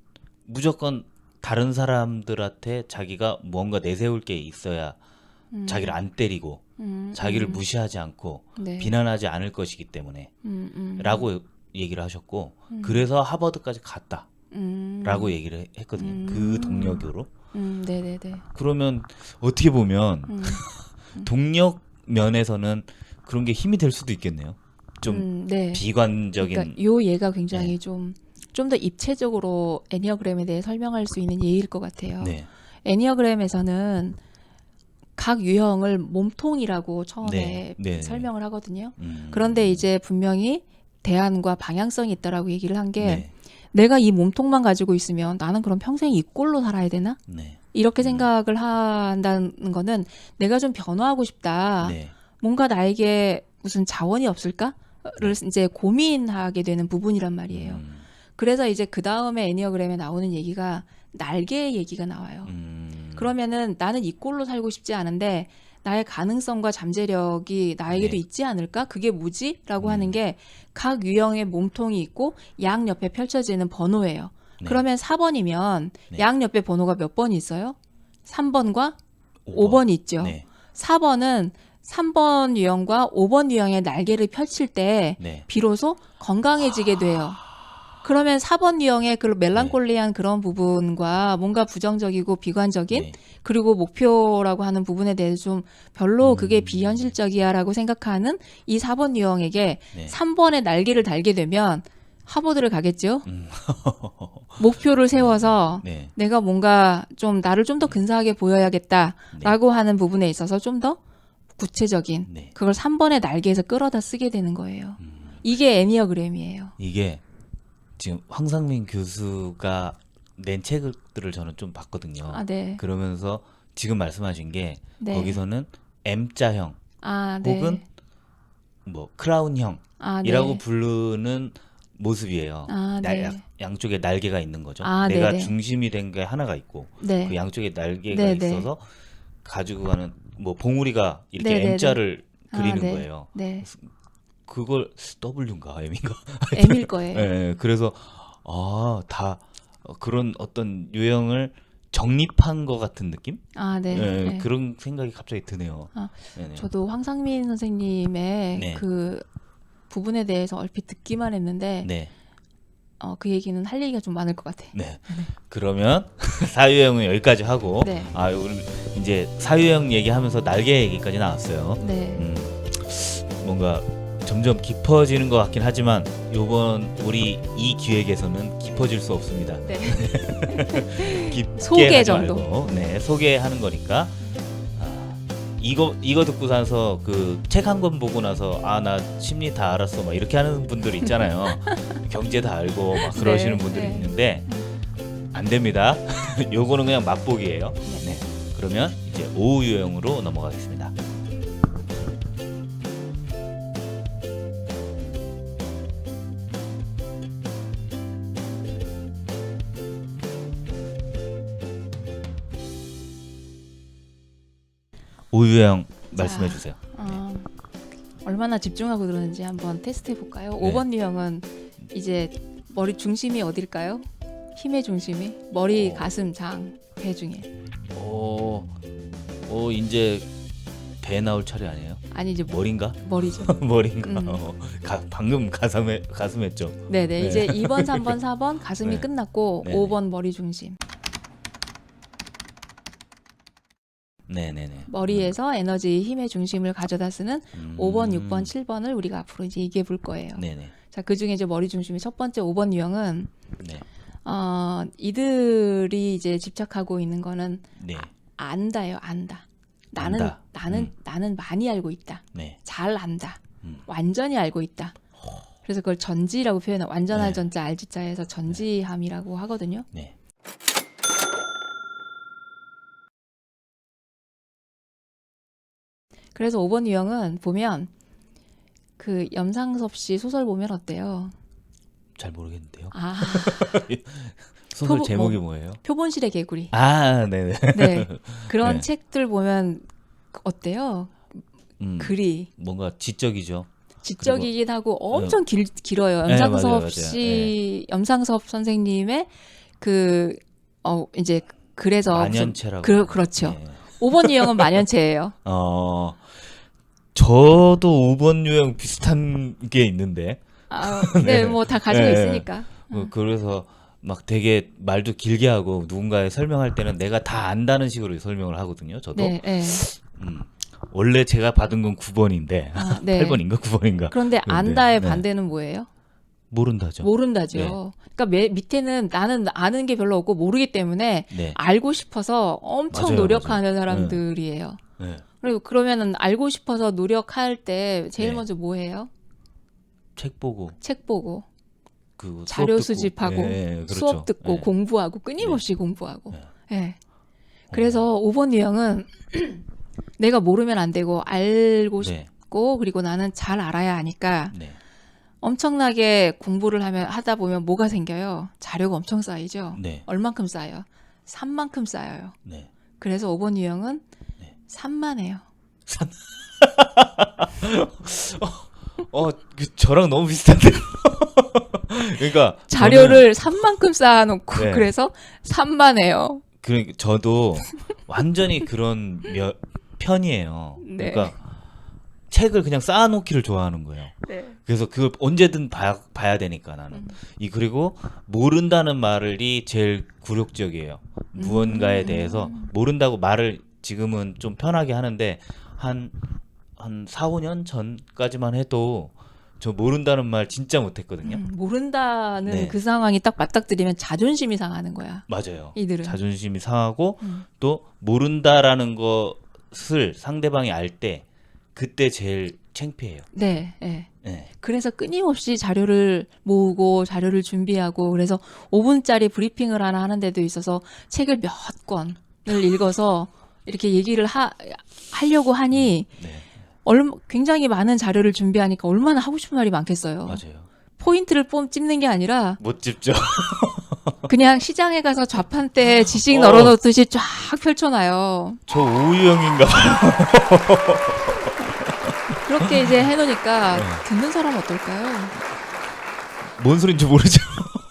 무조건 다른 사람들한테 자기가 뭔가 내세울 게 있어야 자기를 안 때리고 자기를 무시하지 않고 네. 비난하지 않을 것이기 때문에 라고 얘기를 하셨고 그래서 하버드까지 갔다 라고 얘기를 했거든요. 그 동력으로. 네네네. 그러면 어떻게 보면 동력 면에서는 그런 게 힘이 될 수도 있겠네요. 좀 네. 비관적인. 그러니까 요 예가 굉장히 네. 좀 더 입체적으로 애니어그램에 대해 설명할 수 있는 예일 것 같아요. 네. 애니어그램에서는 각 유형을 몸통이라고 처음에 네. 설명을 하거든요. 그런데 이제 분명히 대안과 방향성이 있다라고 얘기를 한 게 네. 내가 이 몸통만 가지고 있으면 나는 그럼 평생 이 꼴로 살아야 되나? 네. 이렇게 생각을 한다는 거는 내가 좀 변화하고 싶다. 네. 뭔가 나에게 무슨 자원이 없을까를 이제 고민하게 되는 부분이란 말이에요. 그래서 이제 그 다음에 애니어그램에 나오는 얘기가 날개 얘기가 나와요. 그러면은 나는 이 꼴로 살고 싶지 않은데 나의 가능성과 잠재력이 나에게도 네. 있지 않을까? 그게 뭐지? 라고 하는 게 각 유형의 몸통이 있고 양 옆에 펼쳐지는 번호예요. 네. 그러면 4번이면 네. 양 옆에 번호가 몇 번이 있어요? 3번과 5번이 있죠. 네. 4번은 3번 유형과 5번 유형의 날개를 펼칠 때 네. 비로소 건강해지게 돼요. 그러면 4번 유형의 그 멜랑콜리한 그런 부분과 뭔가 부정적이고 비관적인 네. 그리고 목표라고 하는 부분에 대해서 좀 별로 그게 비현실적이야라고 생각하는 이 4번 유형에게 네. 3번의 날개를 달게 되면 하버드를 가겠죠. 목표를 세워서 네. 내가 뭔가 좀 나를 좀 더 근사하게 보여야겠다라고 하는 부분에 있어서 좀 더 구체적인 네. 그걸 3번의 날개에서 끌어다 쓰게 되는 거예요. 이게 애니어그램이에요. 이게 지금 황상민 교수가 낸 책들을 저는 좀 봤거든요. 아, 네. 그러면서 지금 말씀하신 게 네. 거기서는 M자형 아, 네. 혹은 뭐 크라운형이라고 아, 네. 부르는 모습이에요. 아, 네. 양쪽에 날개가 있는 거죠. 아, 내가 네네. 중심이 된 게 하나가 있고 네. 그 양쪽에 날개가 네네. 있어서 가지고 가는 뭐 봉우리가 이렇게 네네네. M자를 그리는 아, 네. 거예요. 네. 그걸 W인가 M인가? M일 거예요. 예, 그래서 다 그런 어떤 유형을 정립한 것 같은 느낌? 아, 네. 예, 네. 그런 생각이 갑자기 드네요. 아, 네네. 저도 황상민 선생님의 네. 그 부분에 대해서 얼핏 듣기만 했는데 네, 그 얘기는 할 얘기가 좀 많을 것 같아요. 네. 그러면 사유형은 여기까지 하고, 네. 오늘 이제 사유형 얘기하면서 날개 얘기까지 나왔어요. 네. 뭔가 점점 깊어지는 것 같긴 하지만 요번 우리 이 기획에서는 깊어질 수 없습니다. 네. 깊게 소개 하지 정도. 말고, 네, 소개하는 거니까. 이거 듣고 나서 그 책 한 권 보고 나서 나 심리 다 알았어 막 이렇게 하는 분들 있잖아요. 경제 다 알고 막 그러시는 네, 분들이 네. 있는데 안 됩니다. 요거는 그냥 맛보기예요. 네. 네. 그러면 이제 오후 유형으로 넘어가겠습니다. 오후 유형 말씀해 주세요. 얼마나 집중하고 들었는지 한번 테스트 해볼까요? 네. 5번 유형은 이제 머리 중심이 어딜까요? 힘의 중심이 머리, 가슴, 장, 배 중에. 이제 배 나올 차례 아니에요? 아니 이제 머리인가? 머리죠. 머리인가? 음. 방금 가슴했죠. 네네. 네. 이제 2번, 3번, 4번 가슴이 네. 끝났고 네네. 5번 머리 중심. 네네네. 머리에서 에너지, 힘의 중심을 가져다 쓰는 5번, 6번, 7번을 우리가 앞으로 이제 얘기해 볼 거예요. 네네. 자, 그 중에 이제 머리 중심이 첫 번째 5번 유형은 네. 이들이 이제 집착하고 있는 거는 네. 안다요, 안다. 안다. 나는 많이 알고 있다. 네. 잘 안다. 음. 완전히 알고 있다. 그래서 그걸 전지라고 표현해. 완전할 네. 전자 알지자에서 전지함이라고 하거든요. 네. 그래서 5번 유형은 보면 그 염상섭 씨 소설 보면 어때요? 잘 모르겠는데요. 소설 표본- 제목이 뭐예요? 표본실의 개구리. 네네. 네. 그런 네. 책들 보면 어때요? 글이 뭔가 지적이죠. 지적이긴 하고 엄청 길어요. 네, 염상섭 맞아요. 씨, 염상섭 선생님의 그 이제 그래서 만연체라고. 그렇죠. 네. 5번 유형은 만연체예요. 저도 5번 유형 비슷한 게 있는데. 네, 뭐 다 가지고 네. 있으니까. 그래서 막 되게 말도 길게 하고 누군가에 설명할 때는 내가 다 안다는 식으로 설명을 하거든요. 저도. 네, 네. 원래 제가 받은 건 9번인데 네. 8번인가 9번인가. 그런데 네, 안다의 네. 반대는 뭐예요? 모른다죠. 모른다죠. 네. 그러니까 밑에는 나는 아는 게 별로 없고 모르기 때문에 네. 알고 싶어서 엄청 맞아요, 노력하는 맞아요. 사람들이에요. 네. 그리고 그러면은 알고 싶어서 노력할 때 제일 네. 먼저 뭐 해요? 책 보고 책 보고 그 자료 수업 듣고. 수집하고 네, 그렇죠. 수업 듣고 네. 공부하고 끊임없이 공부하고. 네. 예. 그래서 5번 유형은 내가 모르면 안 되고 알고 네. 싶고 그리고 나는 잘 알아야 하니까 네. 엄청나게 공부를 하다 보면 뭐가 생겨요? 자료가 엄청 쌓이죠. 네. 얼만큼 쌓여요? 산만큼 쌓여요. 네. 그래서 5번 유형은 네. 산만해요. 저랑 너무 비슷한데요. 그러니까 자료를 산만큼 쌓아놓고 네. 그래서 산만해요. 그러니까 저도 완전히 그런 편이에요. 네. 그러니까 책을 그냥 쌓아놓기를 좋아하는 거예요. 네. 그래서 그걸 언제든 봐야 되니까 나는. 그리고 모른다는 말이 제일 굴욕적이에요. 무언가에 대해서 모른다고 말을 지금은 좀 편하게 하는데 한 4, 5년 전까지만 해도 저 모른다는 말 진짜 못했거든요. 모른다는 네. 그 상황이 딱 맞닥뜨리면 자존심이 상하는 거야. 맞아요. 이들은. 자존심이 상하고 음. 또 모른다라는 것을 상대방이 알 때 그때 제일 창피해요. 네, 네. 네. 그래서 끊임없이 자료를 모으고 자료를 준비하고 그래서 5분짜리 브리핑을 하나 하는 데도 있어서 책을 몇 권을 읽어서 이렇게 얘기를 하려고 하니 네. 굉장히 많은 자료를 준비하니까 얼마나 하고 싶은 말이 많겠어요. 맞아요. 포인트를 찝는 게 아니라 못 집죠. 그냥 시장에 가서 좌판대에 지식 널어놓듯이 쫙 펼쳐놔요. 저 오유형인가 봐요. 그렇게 이제 해놓으니까 네. 듣는 사람 어떨까요? 뭔 소린지 모르죠.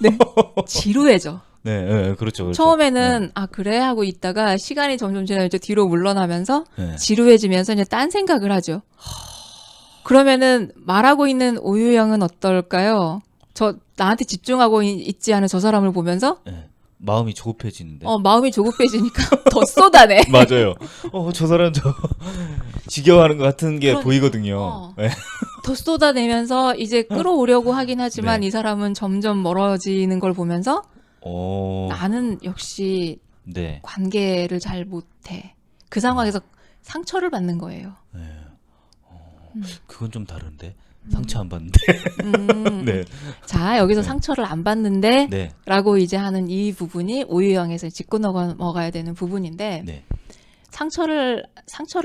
네. 지루해져. 네, 네, 그렇죠. 처음에는 그래 하고 있다가 시간이 점점 지나면 이제 뒤로 물러나면서 네. 지루해지면서 이제 딴 생각을 하죠. 그러면은 말하고 있는 오유형은 어떨까요? 나한테 집중하고 있지 않은 저 사람을 보면서 네. 마음이 조급해지는데. 마음이 조급해지니까 더 쏟아내. 맞아요. 저 사람 지겨워하는 것 같은 게 그러니까. 보이거든요. 네. 더 쏟아내면서 이제 끌어오려고 하긴 하지만 네. 이 사람은 점점 멀어지는 걸 보면서 오. 나는 역시 네. 관계를 잘 못해. 그 상황에서 상처를 받는 거예요. 네. 그건 좀 다른데 상처 안 받는데. 네. 자, 여기서 네. 상처를 안 받는데 네. 라고 이제 하는 이 부분이 오유형에서 짚고 넘어가야 되는 부분인데 네. 상처를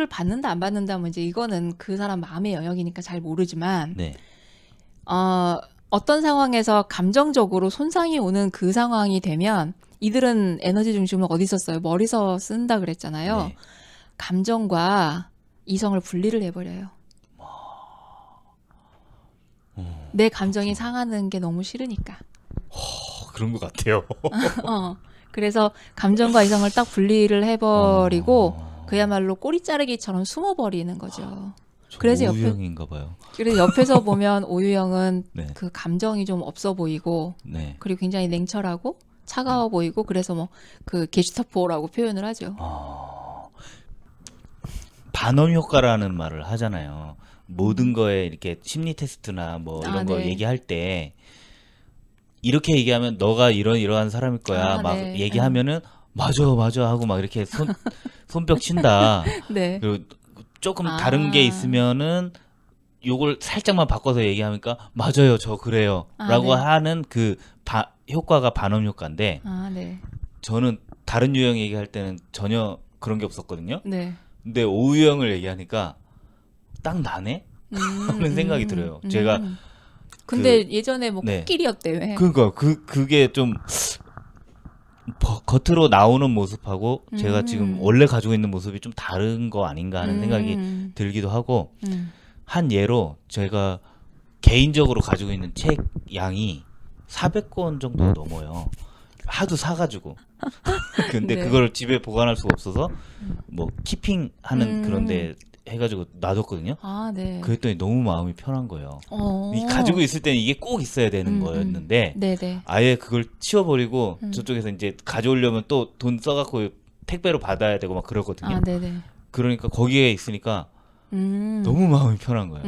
받는다 안 받는다 뭐 이제 이거는 그 사람 마음의 영역이니까 잘 모르지만 네. 어떤 상황에서 감정적으로 손상이 오는 그 상황이 되면 이들은 에너지 중심을 어디서 써요? 머리서 쓴다 그랬잖아요. 네. 감정과 이성을 분리를 해버려요. 내 감정이 상하는 게 너무 싫으니까. 그런 것 같아요. 그래서 감정과 이성을 딱 분리를 해버리고 그야말로 꼬리 자르기처럼 숨어버리는 거죠. 그래서 오유형인가 봐요. 그래서 옆에서 보면 오유형은 네. 그 감정이 좀 없어 보이고 네. 그리고 굉장히 냉철하고 차가워 보이고 그래서 뭐 그 게슈타포라고 표현을 하죠. 반원 효과라는 말을 하잖아요. 모든 거에 이렇게 심리 테스트나 뭐 이런 거 네. 얘기할 때 이렇게 얘기하면 너가 이러한 사람일 거야. 막 네. 얘기하면은 맞아 하고 막 이렇게 손뼉 친다. 네. 그리고 조금 다른 게 있으면은 요걸 살짝만 바꿔서 얘기하니까 맞아요, 저 그래요. 라고 네. 하는 그 효과가 반원 효과인데 네. 저는 다른 유형 얘기할 때는 전혀 그런 게 없었거든요. 네. 근데 오유형을 얘기하니까 딱 나네? 하는 생각이 들어요. 제가 근데 예전에 뭐 네. 코끼리였대요. 그러니까 그게 좀 겉으로 나오는 모습하고 제가 지금 원래 가지고 있는 모습이 좀 다른 거 아닌가 하는 생각이 들기도 하고 한 예로 제가 개인적으로 가지고 있는 책 양이 400권 정도 넘어요. 하도 사가지고 근데 네. 그걸 집에 보관할 수가 없어서 뭐 키핑하는 그런데 해가지고 놔뒀거든요. 네. 그랬더니 너무 마음이 편한 거예요. 이 가지고 있을 때는 이게 꼭 있어야 되는 거였는데 네네. 아예 그걸 치워버리고 저쪽에서 이제 가져오려면 또 돈 써갖고 택배로 받아야 되고 막 그러거든요. 네네. 그러니까 거기에 있으니까 너무 마음이 편한 거예요.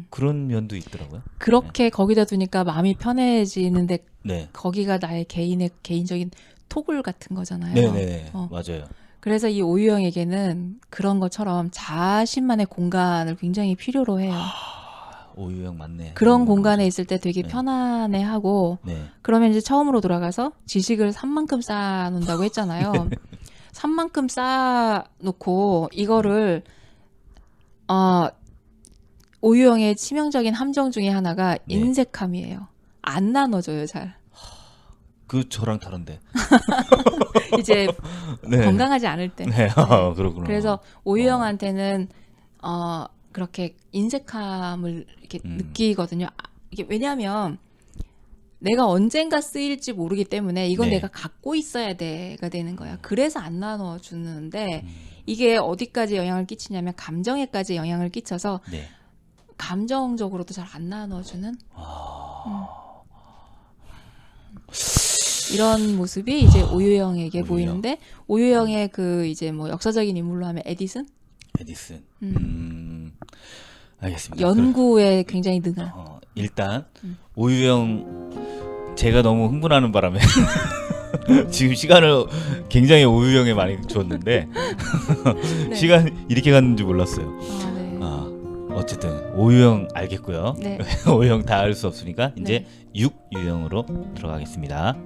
그런 면도 있더라고요. 그렇게 거기다 두니까 마음이 편해지는데 네. 거기가 나의 개인적인 토굴 같은 거잖아요. 네네. 맞아요. 그래서 이 오유형에게는 그런 것처럼 자신만의 공간을 굉장히 필요로 해요. 오유형 맞네. 그런 오유형 공간에 맞아. 있을 때 되게 네. 편안해하고 네. 그러면 이제 처음으로 돌아가서 지식을 산만큼 쌓아놓는다고 했잖아요. 산만큼 쌓아놓고 이거를 오유형의 치명적인 함정 중에 하나가 네. 인색함이에요. 안 나눠줘요, 잘. 그 저랑 다른데. 이제 네. 건강하지 않을 때. 네. 그렇구나. 그래서 오유형한테는 그렇게 인색함을 이렇게 느끼거든요. 이게 왜냐하면 내가 언젠가 쓰일지 모르기 때문에 이건 네. 내가 갖고 있어야 돼가 되는 거야. 그래서 안 나눠주는데 이게 어디까지 영향을 끼치냐면 감정에까지 영향을 끼쳐서 네. 감정적으로도 잘 안 나눠주는 이런 모습이 이제 오유형에게 오유형. 보이는데 오유형의 그 이제 뭐 역사적인 인물로 하면 에디슨 에디슨. 알겠습니다. 연구에 굉장히 능한. 일단 오유형 제가 너무 흥분하는 바람에 지금 시간을 굉장히 오유형에 많이 줬는데 네. 시간 이렇게 갔는지 몰랐어요. 네. 어쨌든 오유형 알겠고요. 네. 오유형 다 알 수 없으니까 이제 네. 6유형으로 들어가겠습니다.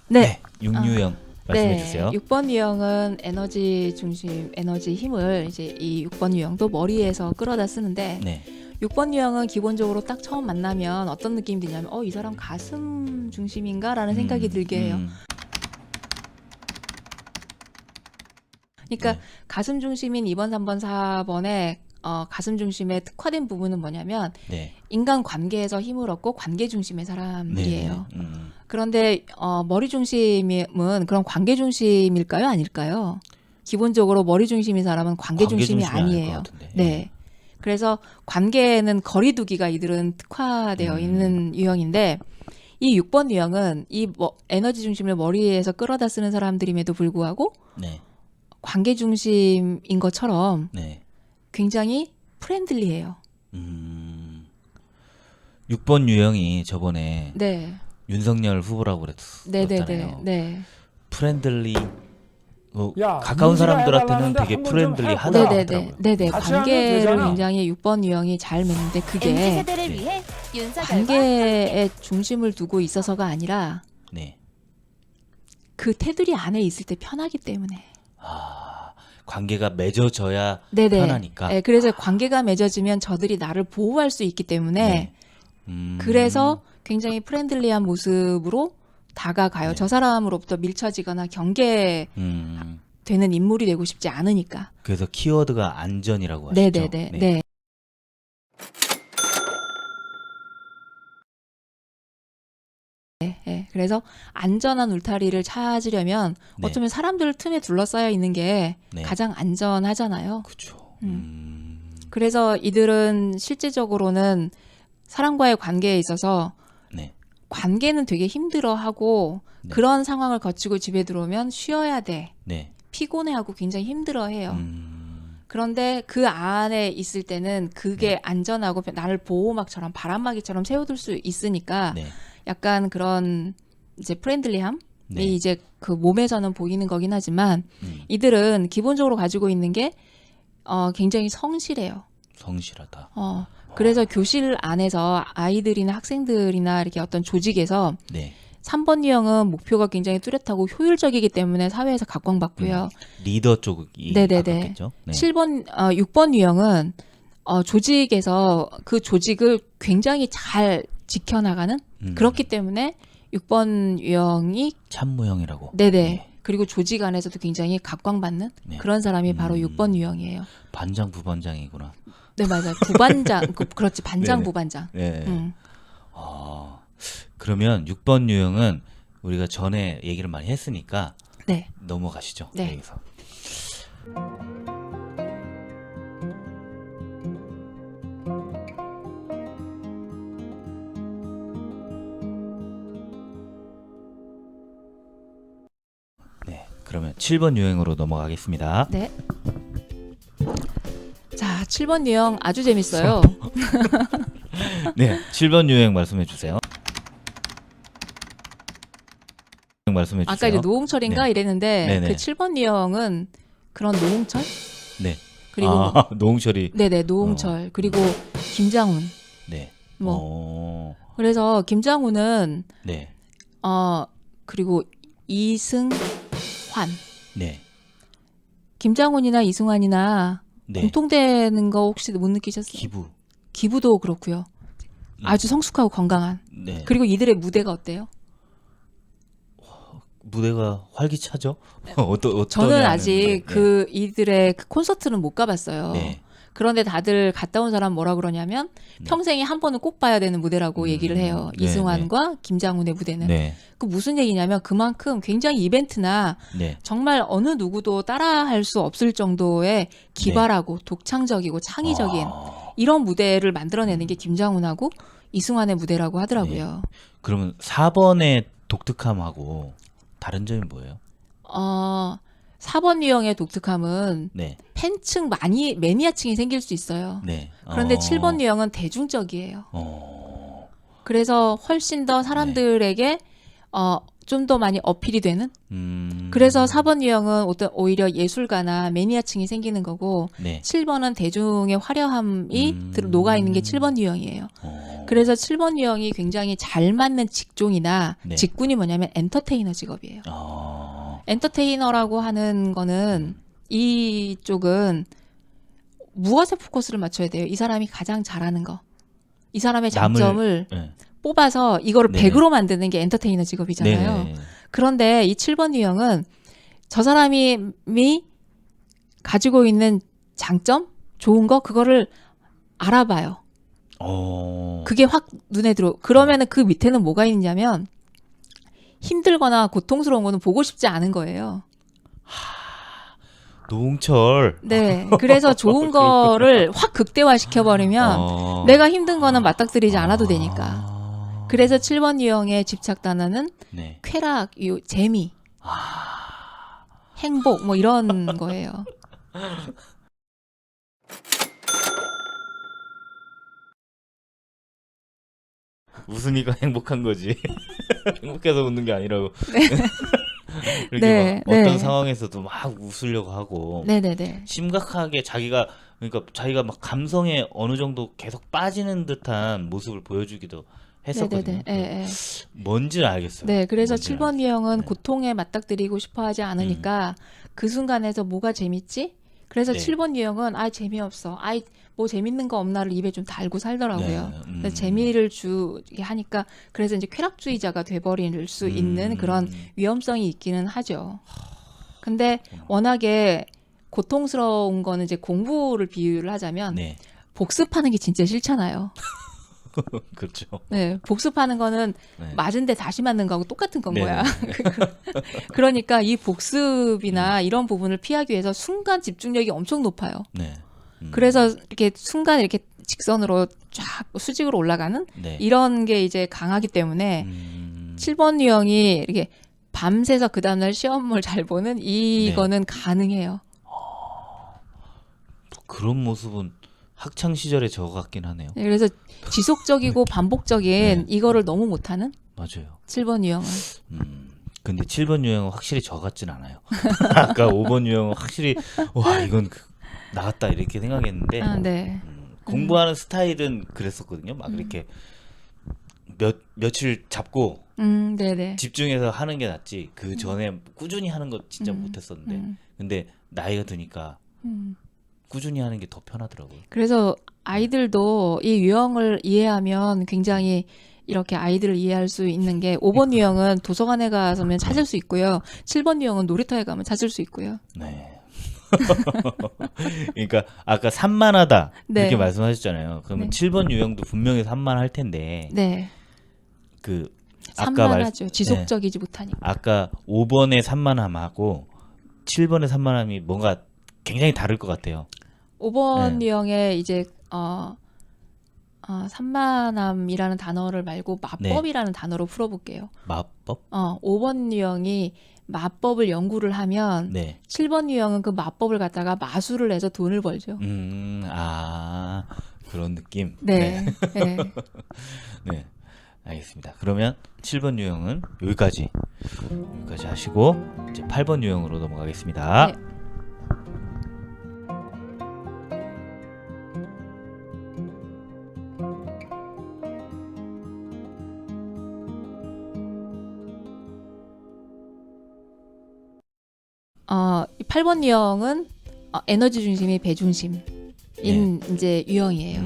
네. 6유형 말씀해 주세요. 6번 유형은 에너지 중심, 에너지 힘을 이제 이 6번 유형도 머리에서 끌어다 쓰는데 네. 6번 유형은 기본적으로 딱 처음 만나면 어떤 느낌이 드냐면 이 사람 가슴 중심인가라는 생각이 들게 해요. 그러니까 네. 가슴 중심인 2번, 3번, 4번에 가슴 중심에 특화된 부분은 뭐냐면 네. 인간 관계에서 힘을 얻고 관계 중심의 사람이에요. 네. 그런데 머리 중심은 그럼 관계 중심일까요? 아닐까요? 기본적으로 머리 중심인 사람은 관계 중심이 아니에요. 네. 그래서 관계는 거리두기가 이들은 특화되어 있는 유형인데 이 6번 유형은 이 에너지 중심을 머리에서 끌어다 쓰는 사람들임에도 불구하고 네. 관계 중심인 것처럼 네. 굉장히 프렌들리해요. 6번 유형이 저번에 네. 윤석열 후보라고 그랬었잖아요. 네네네. 네. 프렌들리 야, 가까운 민지가 사람들한테는 해달라는데 되게 한번 좀 프렌들리 해보라. 하다고 네네네. 하더라고요. 네네. 같이 하면 관계를 되잖아. 굉장히 6번 유형이 잘 맺는데 그게 MZ세대를 위해 윤석열과 관계에 중심을 두고 있어서가 아니라 네. 그 테두리 안에 있을 때 편하기 때문에. 관계가 맺어져야 네네. 편하니까. 네, 그래서 관계가 맺어지면 저들이 나를 보호할 수 있기 때문에 네. 그래서 굉장히 프렌들리한 모습으로 다가가요. 네. 저 사람으로부터 밀쳐지거나 경계되는 인물이 되고 싶지 않으니까. 그래서 키워드가 안전이라고 하시죠. 네네네. 네. 네, 그래서 안전한 울타리를 찾으려면 네. 어쩌면 사람들 틈에 둘러싸여 있는 게 네. 가장 안전하잖아요. 그렇죠. 그래서 이들은 실제적으로는 사람과의 관계에 있어서 네. 관계는 되게 힘들어하고 네. 그런 상황을 거치고 집에 들어오면 쉬어야 돼. 네. 피곤해하고 굉장히 힘들어해요. 음. 그런데 그 안에 있을 때는 그게 네. 안전하고 나를 보호막처럼 바람막이처럼 세워둘 수 있으니까 네. 약간 그런 이제 프렌들리함이 네. 이제 그 몸에서는 보이는 거긴 하지만 이들은 기본적으로 가지고 있는 게 굉장히 성실해요. 성실하다. 그래서 교실 안에서 아이들이나 학생들이나 이렇게 어떤 조직에서 네. 3번 유형은 목표가 굉장히 뚜렷하고 효율적이기 때문에 사회에서 각광받고요. 리더 쪽이 네네네. 가깝겠죠. 네. 6번 유형은 조직에서 그 조직을 굉장히 잘 지켜나가는 그렇기 때문에 6번 유형이 참모형이라고. 네네. 네. 그리고 조직 안에서도 굉장히 각광받는 네. 그런 사람이 바로 6번 유형이에요. 반장 부반장이구나. 네, 맞아요. 부반장, 그렇지. 반장, 네네. 부반장. 네. 음. 그러면 6번 유형은 우리가 전에 얘기를 많이 했으니까 네. 넘어가시죠. 네. 여기서. 네. 그러면 7번 유형으로 넘어가겠습니다. 네. 자, 7번 유형 아주 재밌어요. 네. 7번 유형 말씀해 주세요. 말씀해 주세요. 아까 이제 노홍철인가 네. 이랬는데 네네. 그 7번 유형은 그런 노홍철? 네. 그리고 노홍철이 네네 노홍철 그리고 김장훈 네. 뭐 그래서 김장훈은 네. 그리고 이승환 네. 김장훈이나 이승환이나 네. 공통되는 거 혹시 못 느끼셨어요? 기부도 그렇고요. 네. 아주 성숙하고 건강한. 네. 그리고 이들의 무대가 어때요? 무대가 활기차죠? 어떤 저는 아직 무대? 그 이들의 그 콘서트는 못 가봤어요. 네. 그런데 다들 갔다 온 사람 뭐라 그러냐면 평생에 한 번은 꼭 봐야 되는 무대라고 얘기를 해요. 네, 이승환과 김장훈의 무대는. 네. 그 무슨 얘기냐면 그만큼 굉장히 이벤트나 네. 정말 어느 누구도 따라할 수 없을 정도의 기발하고 독창적이고 창의적인 이런 무대를 만들어내는 게 김장훈하고 이승환의 무대라고 하더라고요. 그러면 4번의 독특함하고 다른 점이 뭐예요? 4번 유형의 독특함은 네. 팬층 매니아층이 생길 수 있어요. 네. 그런데 7번 유형은 대중적이에요. 어. 그래서 훨씬 더 사람들에게 좀 더 많이 어필이 되는. 그래서 4번 유형은 오히려 예술가나 매니아층이 생기는 거고 네. 7번은 대중의 화려함이 녹아 있는 게 7번 유형이에요. 그래서 7번 유형이 굉장히 잘 맞는 직종이나 네. 직군이 뭐냐면 엔터테이너 직업이에요. 엔터테이너라고 하는 거는 이쪽은 무엇에 포커스를 맞춰야 돼요? 이 사람이 가장 잘하는 거. 이 사람의 장점을 네. 뽑아서 이거를 네네. 100으로 만드는 게 엔터테이너 직업이잖아요. 네네. 그런데 이 7번 유형은 저 사람이 가지고 있는 장점, 좋은 거 그거를 알아봐요. 그게 확 눈에 들어. 그러면은 그 밑에는 뭐가 있냐면 힘들거나 고통스러운 거는 보고 싶지 않은 거예요. 노홍철. 네. 그래서 좋은 거를 확 극대화시켜 버리면 내가 힘든 거는 맞닥뜨리지 않아도 되니까. 그래서 7번 유형의 집착 단어는 네. 쾌락, 재미, 행복 뭐 이런 거예요. 웃으니까 행복한 거지. 행복해서 웃는 게 아니라고. 이렇게 네, 막 어떤 네. 상황에서도 막 웃으려고 하고 네네네. 심각하게 자기가 막 감성에 어느 정도 계속 빠지는 듯한 모습을 보여주기도 했었거든요. 네네네. 예, 예. 뭔지는 알겠어요. 네, 그래서 뭔지는 7번 알겠어요. 유형은 네. 고통에 맞닥뜨리고 싶어 하지 않으니까 그 순간에서 뭐가 재밌지? 그래서 네. 7번 유형은 재미없어. 뭐 재밌는 거 없나를 입에 좀 달고 살더라고요. 네, 근데 재미를 주게 하니까 그래서 이제 쾌락주의자가 돼버릴 수 있는 그런 위험성이 있기는 하죠. 근데 워낙에 고통스러운 거는 이제 공부를 비유를 하자면 네. 복습하는 게 진짜 싫잖아요. 그렇죠. 네, 복습하는 거는 네. 맞은데 다시 맞는 거하고 똑같은 건 네, 거야. 네. 그러니까 이 복습이나 이런 부분을 피하기 위해서 순간 집중력이 엄청 높아요. 네. 그래서 이렇게 순간 이렇게 직선으로 쫙 수직으로 올라가는 네. 이런 게 이제 강하기 때문에 7번 유형이 이렇게 밤새서 그 다음날 시험을 잘 보는 이거는 가능해요. 그런 모습은 학창 시절에 저 같긴 하네요. 네, 그래서 지속적이고 반복적인 네. 이거를 너무 못하는 맞아요. 7번 유형은. 근데 7번 유형은 확실히 저 같진 않아요. 아까 5번 유형은 확실히 와 이건 나갔다 이렇게 생각했는데 네. 공부하는 스타일은 그랬었거든요. 막 이렇게 며칠 잡고 네네. 집중해서 하는 게 낫지 그 전에 꾸준히 하는 거 진짜 못했었는데 근데 나이가 드니까 꾸준히 하는 게 더 편하더라고요. 그래서 아이들도 이 유형을 이해하면 굉장히 이렇게 아이들을 이해할 수 있는 게 5번 유형은 도서관에 가서면 찾을 수 있고요. 7번 유형은 놀이터에 가면 찾을 수 있고요. 네. 그러니까 아까 산만하다 네. 이렇게 말씀하셨잖아요. 그러면 네. 7번 유형도 분명히 산만할 텐데 네. 그 아까 산만하죠. 지속적이지 못하니까. 아까 5번의 산만함하고 7번의 산만함이 뭔가 굉장히 다를 것 같아요. 5번 유형의 이제 산만함이라는 단어를 말고 마법이라는 단어로 풀어볼게요. 마법? 5번 유형이 마법을 연구를 하면 네. 7번 유형은 그 마법을 갖다가 마술을 내서 돈을 벌죠. 그런 느낌. 네. 네. 네. 알겠습니다. 그러면 7번 유형은 여기까지 하시고 이제 8번 유형으로 넘어가겠습니다. 네. 이 8번 유형은 에너지 중심이 배중심인 이제 유형이에요.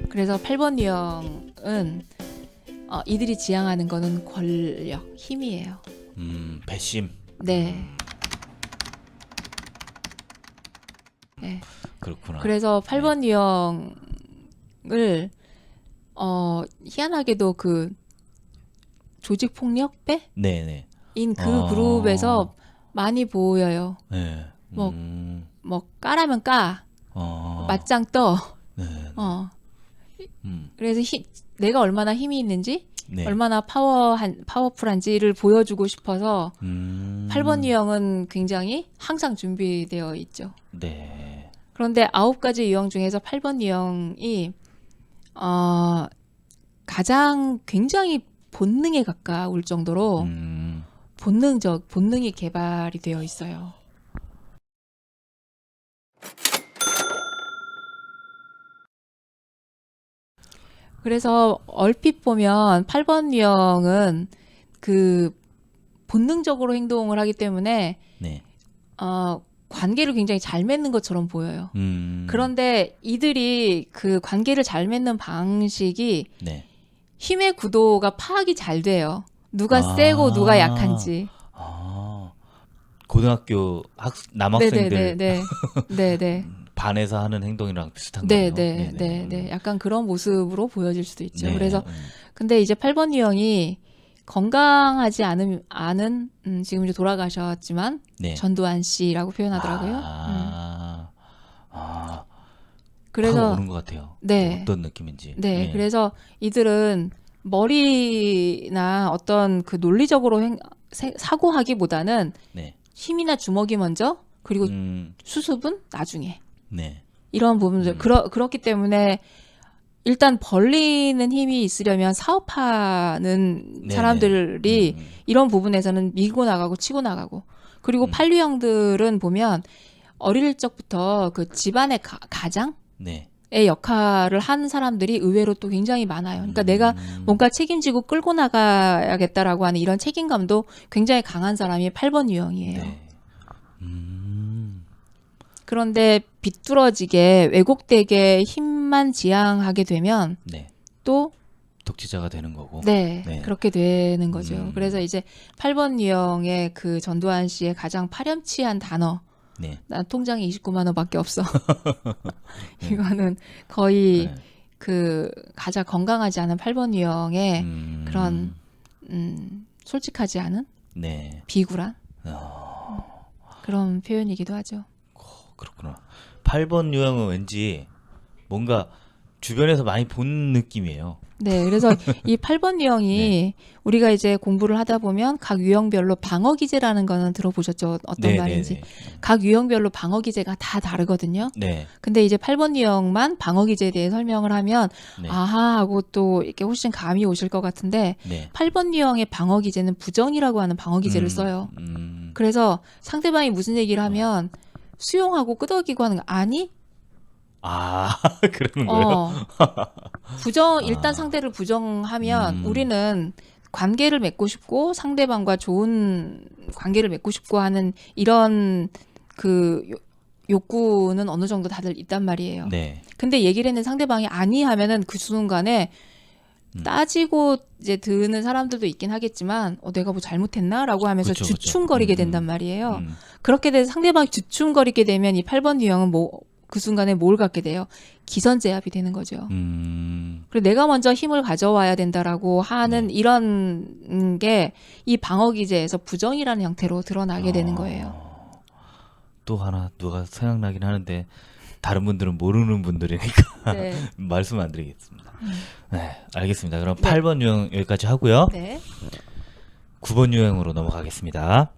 그래서 8번 유형은 이들이 지향하는 거는 권력, 힘이에요. 배심. 네. 네. 그렇구나. 그래서 8번 유형을 희한하게도 그 조직 폭력배인 네네. 그 그룹에서 많이 보여요. 네. 뭐 까라면 까, 맞짱 떠. 네. 그래서 내가 얼마나 힘이 있는지, 네. 얼마나 파워풀한지를 보여주고 싶어서 8번 유형은 굉장히 항상 준비되어 있죠. 네. 그런데 9가지 유형 중에서 8번 유형이 가장 굉장히 본능에 가까울 정도로 본능이 개발이 되어 있어요. 그래서 얼핏 보면 8번 유형은 그 본능적으로 행동을 하기 때문에 네. 관계를 굉장히 잘 맺는 것처럼 보여요. 그런데 이들이 그 관계를 잘 맺는 방식이 네. 힘의 구도가 파악이 잘 돼요. 누가 세고 누가 약한지. 고등학교 남학생들 네네. 반에서 하는 행동이랑 비슷한 거예요. 네네. 약간 그런 모습으로 보여질 수도 있죠. 네. 그래서 근데 이제 8번 유형이 건강하지 않은 지금 이제 돌아가셨지만 네. 전두환 씨라고 표현하더라고요. 그래서 그래서 오는 것 같아요. 네. 어떤 느낌인지. 네, 그래서 이들은 머리나 어떤 그 논리적으로 사고하기보다는 네. 힘이나 주먹이 먼저 그리고 음, 수습은 나중에 네. 이런 부분들 그렇기 때문에 일단 벌리는 힘이 있으려면 사업하는 네네. 사람들이 음, 이런 부분에서는 밀고 나가고 치고 나가고 그리고 판류형들은 보면 어릴 적부터 그 집안의 가장의 네. 역할을 한 사람들이 의외로 또 굉장히 많아요. 그러니까 내가 뭔가 책임지고 끌고 나가야겠다라고 하는 이런 책임감도 굉장히 강한 사람이 8번 유형이에요. 네. 그런데 비뚤어지게 왜곡되게 힘만 지향하게 되면 네. 또 독재자가 되는 거고. 네, 네. 그렇게 되는 거죠. 그래서 이제 8번 유형의 그 전두환 씨의 가장 파렴치한 단어 네. 난 통장에 29만 원밖에 없어. 이거는 거의 네. 그 가장 건강하지 않은 8번 유형의 그런 솔직하지 않은 네. 비굴한 그런 표현이기도 하죠. 그렇구나. 8번 유형은 왠지 뭔가 주변에서 많이 본 느낌이에요. 네, 그래서 이 8번 유형이 우리가 이제 공부를 하다 보면 각 유형별로 방어 기제라는 거는 들어보셨죠? 어떤 네, 말인지. 네, 각 유형별로 방어 기제가 다 다르거든요. 네. 근데 이제 8번 유형만 방어 기제에 대해 설명을 하면 네. 아하 하고 또 이렇게 훨씬 감이 오실 것 같은데 네. 8번 유형의 방어 기제는 부정이라고 하는 방어 기제를 써요. 그래서 상대방이 무슨 얘기를 하면 수용하고 끄덕이고 하는 거 아니? 아, 그러는 거예요? 일단 상대를 부정하면 우리는 관계를 맺고 싶고 상대방과 좋은 관계를 맺고 싶고 하는 이런 그 욕구는 어느 정도 다들 있단 말이에요. 네. 근데 얘기를 했는 상대방이 아니 하면은 그 순간에 따지고 이제 드는 사람들도 있긴 하겠지만 내가 뭐 잘못했나라고 하면서 그쵸, 그쵸. 주춤거리게 된단 말이에요. 그렇게 돼서 상대방이 주춤거리게 되면 이 8번 유형은 그 순간에 뭘 갖게 돼요? 기선제압이 되는 거죠. 그리고 내가 먼저 힘을 가져와야 된다라고 하는 이런 게 이 방어 기제에서 부정이라는 형태로 드러나게 되는 거예요. 또 하나 누가 생각나긴 하는데 다른 분들은 모르는 분들이니까 네. 말씀 안 드리겠습니다. 네, 알겠습니다. 그럼 8번 유형 여기까지 하고요. 네. 9번 유형으로 넘어가겠습니다.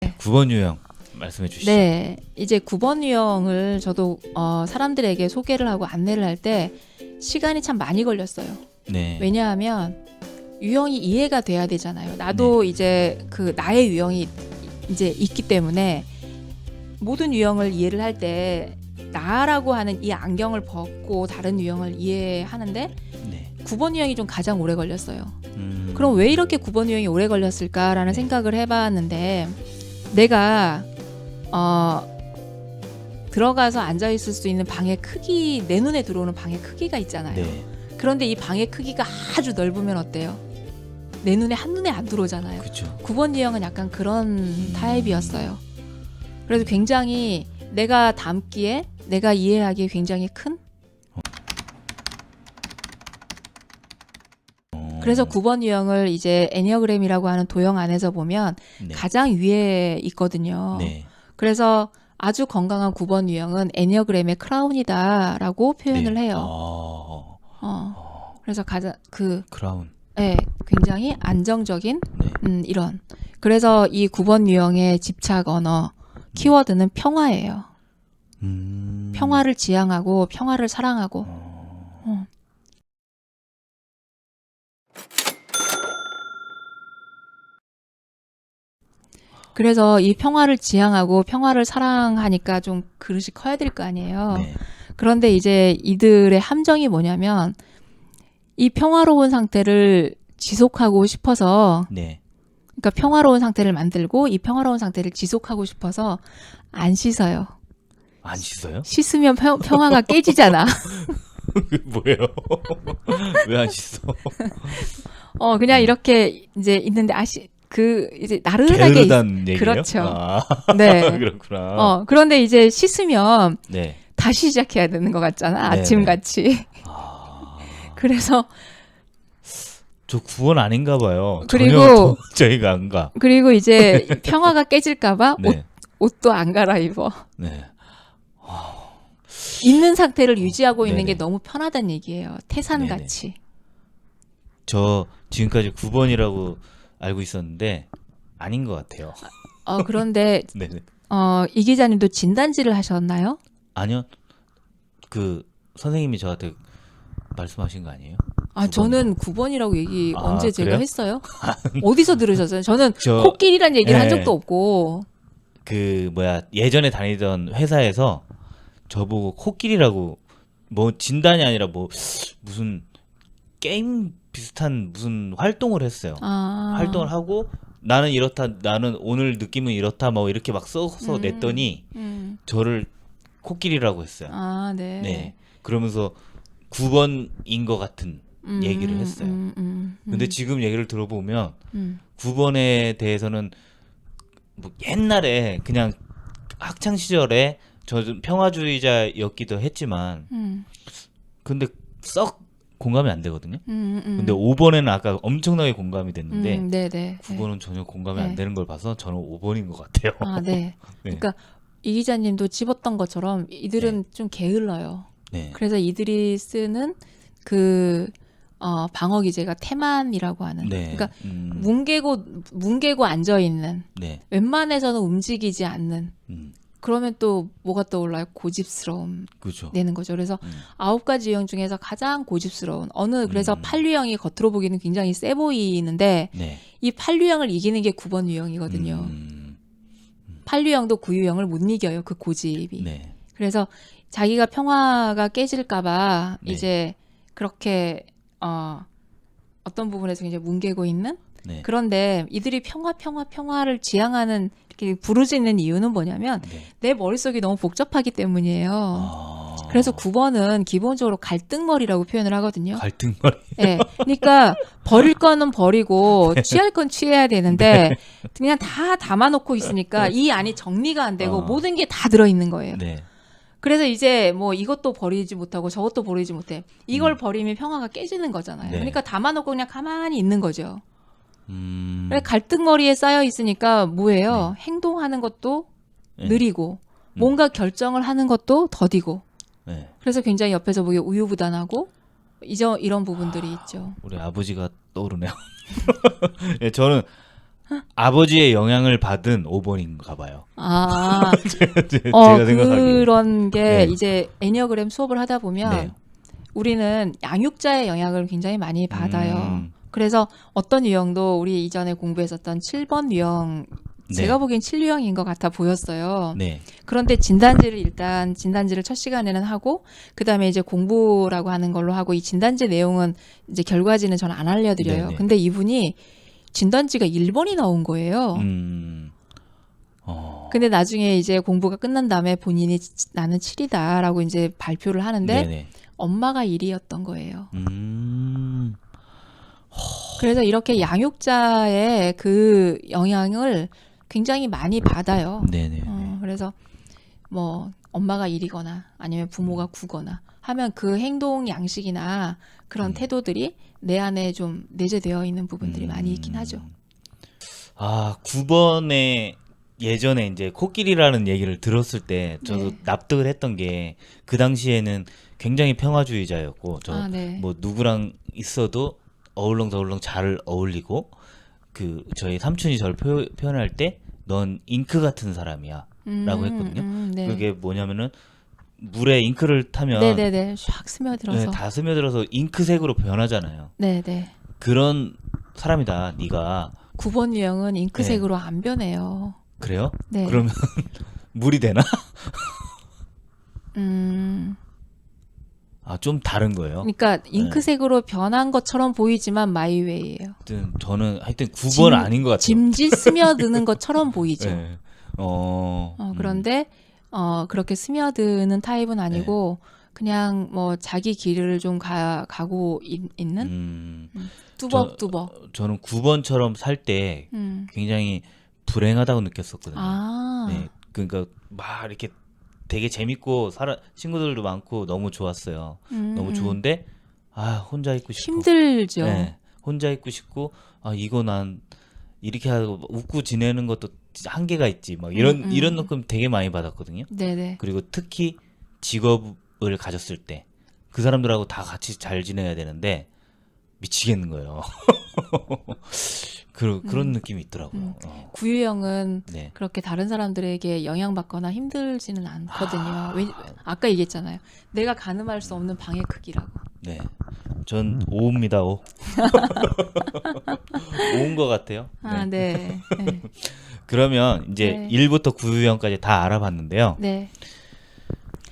네. 9번 유형 말씀해 주시죠. 네, 이제 9번 유형을 저도 사람들에게 소개를 하고 안내를 할 때 시간이 참 많이 걸렸어요. 네. 왜냐하면 유형이 이해가 돼야 되잖아요. 나도 이제 그 나의 유형이 이제 있기 때문에 모든 유형을 이해를 할 때 나라고 하는 이 안경을 벗고 다른 유형을 이해하는데 네. 9번 유형이 좀 가장 오래 걸렸어요. 그럼 왜 이렇게 9번 유형이 오래 걸렸을까라는 생각을 해봤는데 내가 들어가서 앉아 있을 수 있는 방의 크기, 내 눈에 들어오는 방의 크기가 있잖아요. 네. 그런데 이 방의 크기가 아주 넓으면 어때요? 내 눈에 한눈에 안 들어오잖아요. 그렇죠. 9번 유형은 약간 그런 타입이었어요. 그래서 굉장히 내가 담기에, 내가 이해하기에 굉장히 큰? 그래서 9번 유형을 이제 애니어그램이라고 하는 도형 안에서 보면 네. 가장 위에 있거든요. 네. 그래서 아주 건강한 9번 유형은 애니어그램의 크라운이다라고 표현을 네. 해요. 그래서 가장 크라운. 네, 굉장히 안정적인 네. 이런. 그래서 이 9번 유형의 집착 언어 키워드는 평화예요. 평화를 지향하고 평화를 사랑하고. 그래서 이 평화를 지향하고 평화를 사랑하니까 좀 그릇이 커야 될 거 아니에요. 네. 그런데 이제 이들의 함정이 뭐냐면 이 평화로운 상태를 지속하고 싶어서 네. 그러니까 평화로운 상태를 만들고 이 평화로운 상태를 지속하고 싶어서 안 씻어요. 안 씻어요? 씻으면 평화가 깨지잖아. 뭐예요? 왜 안 씻어? 그냥 이렇게 이제 있는데 이제 나른하게 게으르단 얘기예요? 그렇죠. 아, 네. 그렇구나. 그런데 이제 씻으면 네. 다시 시작해야 되는 것 같잖아. 네네. 아침같이. 그래서 저 9번 아닌가 봐요. 그리고- 전혀 저희가 안 가. 그리고 이제 평화가 깨질까봐 네. 옷도 안 갈아입어. 네. 있는 상태를 유지하고 있는 게 네네. 너무 편하다는 얘기예요. 태산같이. 저 지금까지 9번이라고 알고 있었는데 아닌 것 같아요. 그런데 네네. 이 기자님도 진단지를 하셨나요? 아니요. 그 선생님이 저한테 말씀하신 거 아니에요? 저는 9번이라고 얘기 아, 언제 제가 그래요? 했어요? 어디서 들으셨어요? 저는 저- 코끼리란 얘기를 한 네. 적도 없고. 그 뭐야 예전에 다니던 회사에서 저보고 코끼리라고 뭐 진단이 아니라 뭐 무슨 게임 비슷한 무슨 활동을 했어요. 활동을 하고 나는 이렇다, 나는 오늘 느낌은 이렇다, 뭐 이렇게 막 써서 냈더니 저를 코끼리라고 했어요. 네. 네. 그러면서 9번인 것 같은 얘기를 했어요. 근데 지금 얘기를 들어보면 9번에 대해서는 뭐 옛날에 그냥 학창 시절에 저 좀 평화주의자였기도 했지만 근데 썩 공감이 안 되거든요. 근데 5번에는 아까 엄청나게 공감이 됐는데 네네. 9번은 전혀 공감이 네. 안 되는 걸 봐서 저는 5번인 것 같아요. 네. 네. 그러니까 이 기자님도 집었던 것처럼 이들은 좀 게을러요. 네. 그래서 이들이 쓰는 그 방어 기제가 태만이라고 하는. 네. 그러니까 뭉개고 앉아 있는. 네. 웬만해서는 움직이지 않는. 그러면 또 뭐가 떠올라요? 고집스러움 그죠. 내는 거죠. 그래서 9가지 유형 중에서 가장 고집스러운 그래서 8유형이 겉으로 보기는 굉장히 세 보이는데 네. 이 8유형을 이기는 게 9번 유형이거든요. 8유형도 9유형을 못 이겨요. 그 고집이. 네. 그래서 자기가 평화가 깨질까봐 네. 이제 그렇게 어떤 부분에서 이제 뭉개고 있는. 네. 그런데 이들이 평화를 지향하는 이렇게 부르짖는 이유는 뭐냐면 네. 내 머릿속이 너무 복잡하기 때문이에요. 아. 그래서 9번은 기본적으로 갈등머리라고 표현을 하거든요. 갈등머리. 네. 그러니까 버릴 거는 버리고 취할 건 취해야 되는데 그냥 다 담아놓고 있으니까 이 안이 정리가 안 되고 모든 게 다 들어있는 거예요. 네. 그래서 이제 뭐 이것도 버리지 못하고 저것도 버리지 못해. 이걸 버리면 평화가 깨지는 거잖아요. 네. 그러니까 담아놓고 그냥 가만히 있는 거죠. 음. 그래서 갈등머리에 쌓여 있으니까 뭐예요? 행동하는 것도 네. 느리고 뭔가 결정을 하는 것도 더디고 네. 그래서 굉장히 옆에서 보기 우유부단하고 이런 부분들이 있죠. 우리 아버지가 떠오르네요. 네, 저는 아버지의 영향을 받은 5번인가 봐요. 제가 생각하기에. 그런 게 네. 이제 애니어그램 수업을 하다 보면 네. 우리는 양육자의 영향을 굉장히 많이 받아요. 그래서 어떤 유형도 우리 이전에 공부했었던 7번 유형 제가 보기엔 7유형인 것 같아 보였어요. 네. 그런데 진단지를 첫 시간에는 하고 그다음에 이제 공부라고 하는 걸로 하고 이 진단지 내용은 이제 결과지는 저는 안 알려드려요. 네네. 근데 이분이 진단지가 1번이 나온 거예요. 근데 나중에 이제 공부가 끝난 다음에 본인이 나는 7이다라고 이제 발표를 하는데 네네. 엄마가 1이었던 거예요. 그래서 이렇게 양육자의 그 영향을 굉장히 많이 받아요. 네네. 그래서 뭐 엄마가 1이거나 아니면 부모가 9거나 하면 그 행동 양식이나 그런 태도들이 내 안에 좀 내재되어 있는 부분들이 많이 있긴 하죠. 9번에 예전에 이제 코끼리라는 얘기를 들었을 때 저도 네. 납득을 했던 게 그 당시에는 굉장히 평화주의자였고 네. 뭐 누구랑 있어도 어울렁저울렁 잘 어울리고 그 저희 삼촌이 저를 표현할 때 넌 잉크 같은 사람이야 라고 했거든요. 네. 그게 뭐냐면은 물에 잉크를 타면 네네네. 샥 스며들어서. 네, 다 스며들어서 잉크색으로 변하잖아요. 네네. 그런 사람이다 네가. 9번 유형은 잉크색으로 안 변해요. 그래요? 네. 그러면 물이 되나? 좀 다른 거예요. 그러니까 잉크색으로 변한 것처럼 보이지만 마이웨이예요. 하여튼 9번 아닌 것 같아요. 짐짓 스며드는 것처럼 보이죠. 네. 그런데 그렇게 스며드는 타입은 아니고 그냥 뭐 자기 길을 좀 가고 있는 뚜벅뚜벅. 저는 9번처럼 살 때 굉장히 불행하다고 느꼈었거든요. 네. 그러니까 막 이렇게 되게 재밌고 친구들도 많고 너무 좋았어요. 너무 좋은데 혼자 있고 싶어. 힘들죠. 네. 혼자 있고 싶고 이거 난 이렇게 하고 웃고 지내는 것도 한계가 있지 막 이런 느낌 되게 많이 받았거든요. 네네. 그리고 특히 직업을 가졌을 때 그 사람들하고 다 같이 잘 지내야 되는데 미치겠는 거예요. 그런 느낌이 있더라고요. 구유형은 네. 그렇게 다른 사람들에게 영향받거나 힘들지는 않거든요. 아까 얘기했잖아요. 내가 가늠할 수 없는 방의 크기라고. 네. 전 5입니다. 5. 5인 것 같아요. 아, 네. 네. 그러면 이제 네. 1부터 9유형까지 다 알아봤는데요. 네.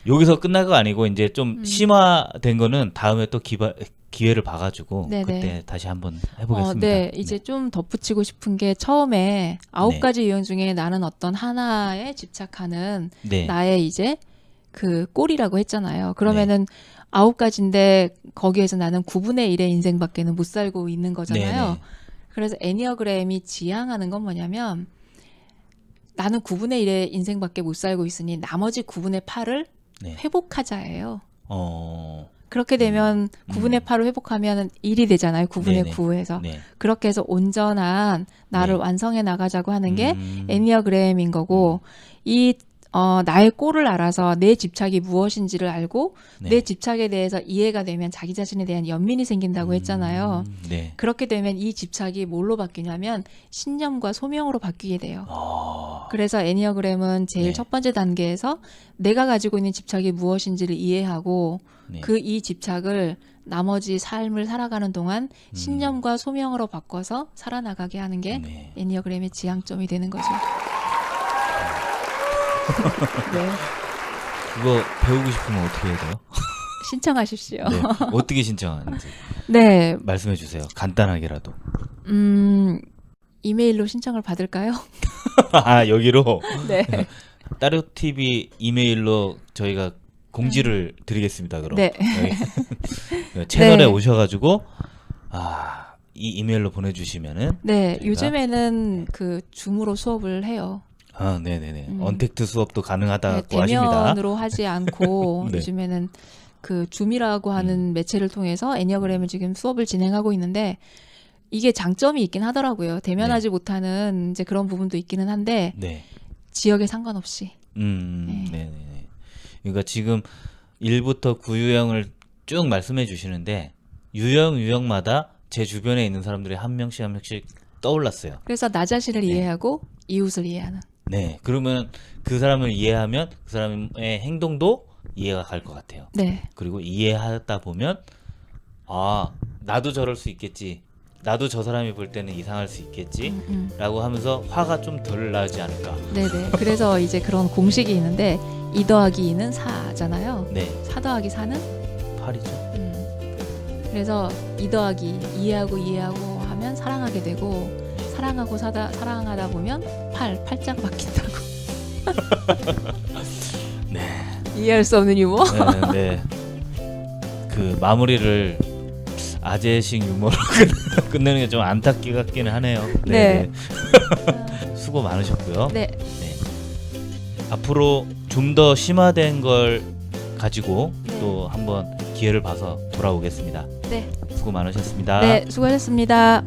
여기서 끝날 거 아니고 이제 좀 심화된 거는 다음에 또 기회를 봐가지고 네네. 그때 다시 한번 해보겠습니다. 네, 이제 좀 덧붙이고 싶은 게 처음에 9가지 네. 유형 중에 나는 어떤 하나에 집착하는 네. 나의 이제 그 꼴이라고 했잖아요. 그러면은 9가지인데 거기에서 나는 9분의 1의 인생밖에는 못 살고 있는 거잖아요. 네네. 그래서 애니어그램이 지향하는 건 뭐냐면 나는 9분의 1의 인생밖에 못 살고 있으니 나머지 9분의 8을 네. 회복하자예요. 어. 그렇게 되면 9분의 8을 회복하면 1이 되잖아요. 9분의 네네. 9에서. 네. 그렇게 해서 온전한 나를 네. 완성해 나가자고 하는 게 음. 애니어그램인 거고 나의 꼴을 알아서 내 집착이 무엇인지를 알고 네. 내 집착에 대해서 이해가 되면 자기 자신에 대한 연민이 생긴다고 했잖아요. 네. 그렇게 되면 이 집착이 뭘로 바뀌냐면 신념과 소명으로 바뀌게 돼요. 그래서 애니어그램은 제일 네. 첫 번째 단계에서 내가 가지고 있는 집착이 무엇인지를 이해하고 네. 이 집착을 나머지 삶을 살아가는 동안 신념과 소명으로 바꿔서 살아나가게 하는 게 네. 애니어그램의 지향점이 되는 거죠. 네, 그거 배우고 싶으면 어떻게 해야 돼요? 신청하십시오. 네. 어떻게 신청하는지 네, 말씀해 주세요. 간단하게라도. 이메일로 신청을 받을까요? 여기로 네, 따로 TV 이메일로 저희가 공지를 드리겠습니다. 그럼 네. 여기 채널에 네. 오셔가지고 이 이메일로 보내주시면은 네. 저희가- 요즘에는 그 줌으로 수업을 해요. 네네네. 언택트 수업도 네, 가능하다고 하십니다. 대면으로 하지 않고 네. 요즘에는 그 줌이라고 하는 매체를 통해서 애니어그램을 지금 수업을 진행하고 있는데 이게 장점이 있긴 하더라고요. 대면하지 못하는 이제 그런 부분도 있기는 한데 네. 지역에 상관없이. 네네네. 그러니까 지금 1부터 9유형을 쭉 말씀해 주시는데 유형마다 제 주변에 있는 사람들이 한 명씩 떠올랐어요. 그래서 나 자신을 네. 이해하고 이웃을 이해하는. 네. 그러면 그 사람을 이해하면 그 사람의 행동도 이해가 갈 것 같아요. 네. 그리고 이해하다 보면 나도 저럴 수 있겠지. 나도 저 사람이 볼 때는 이상할 수 있겠지. 라고 하면서 화가 좀 덜 나지 않을까. 네네. 그래서 이제 그런 공식이 있는데 2 더하기 2는 4잖아요. 네. 4 더하기 4는 8이죠. 그래서 2 더하기 이해하고 하면 사랑하게 되고 사랑하고 사랑하다 보면 8자가 바뀐다고. 네. 이해할 수 없는 유머. 네. 그 마무리를 아재식 유머로 끝내는 게 좀 안타깝게 같기는 하네요. 네. 수고 많으셨고요. 네. 앞으로 좀 더 심화된 걸 가지고 네. 또 한번 기회를 봐서 돌아오겠습니다. 네. 수고 많으셨습니다. 네, 수고하셨습니다.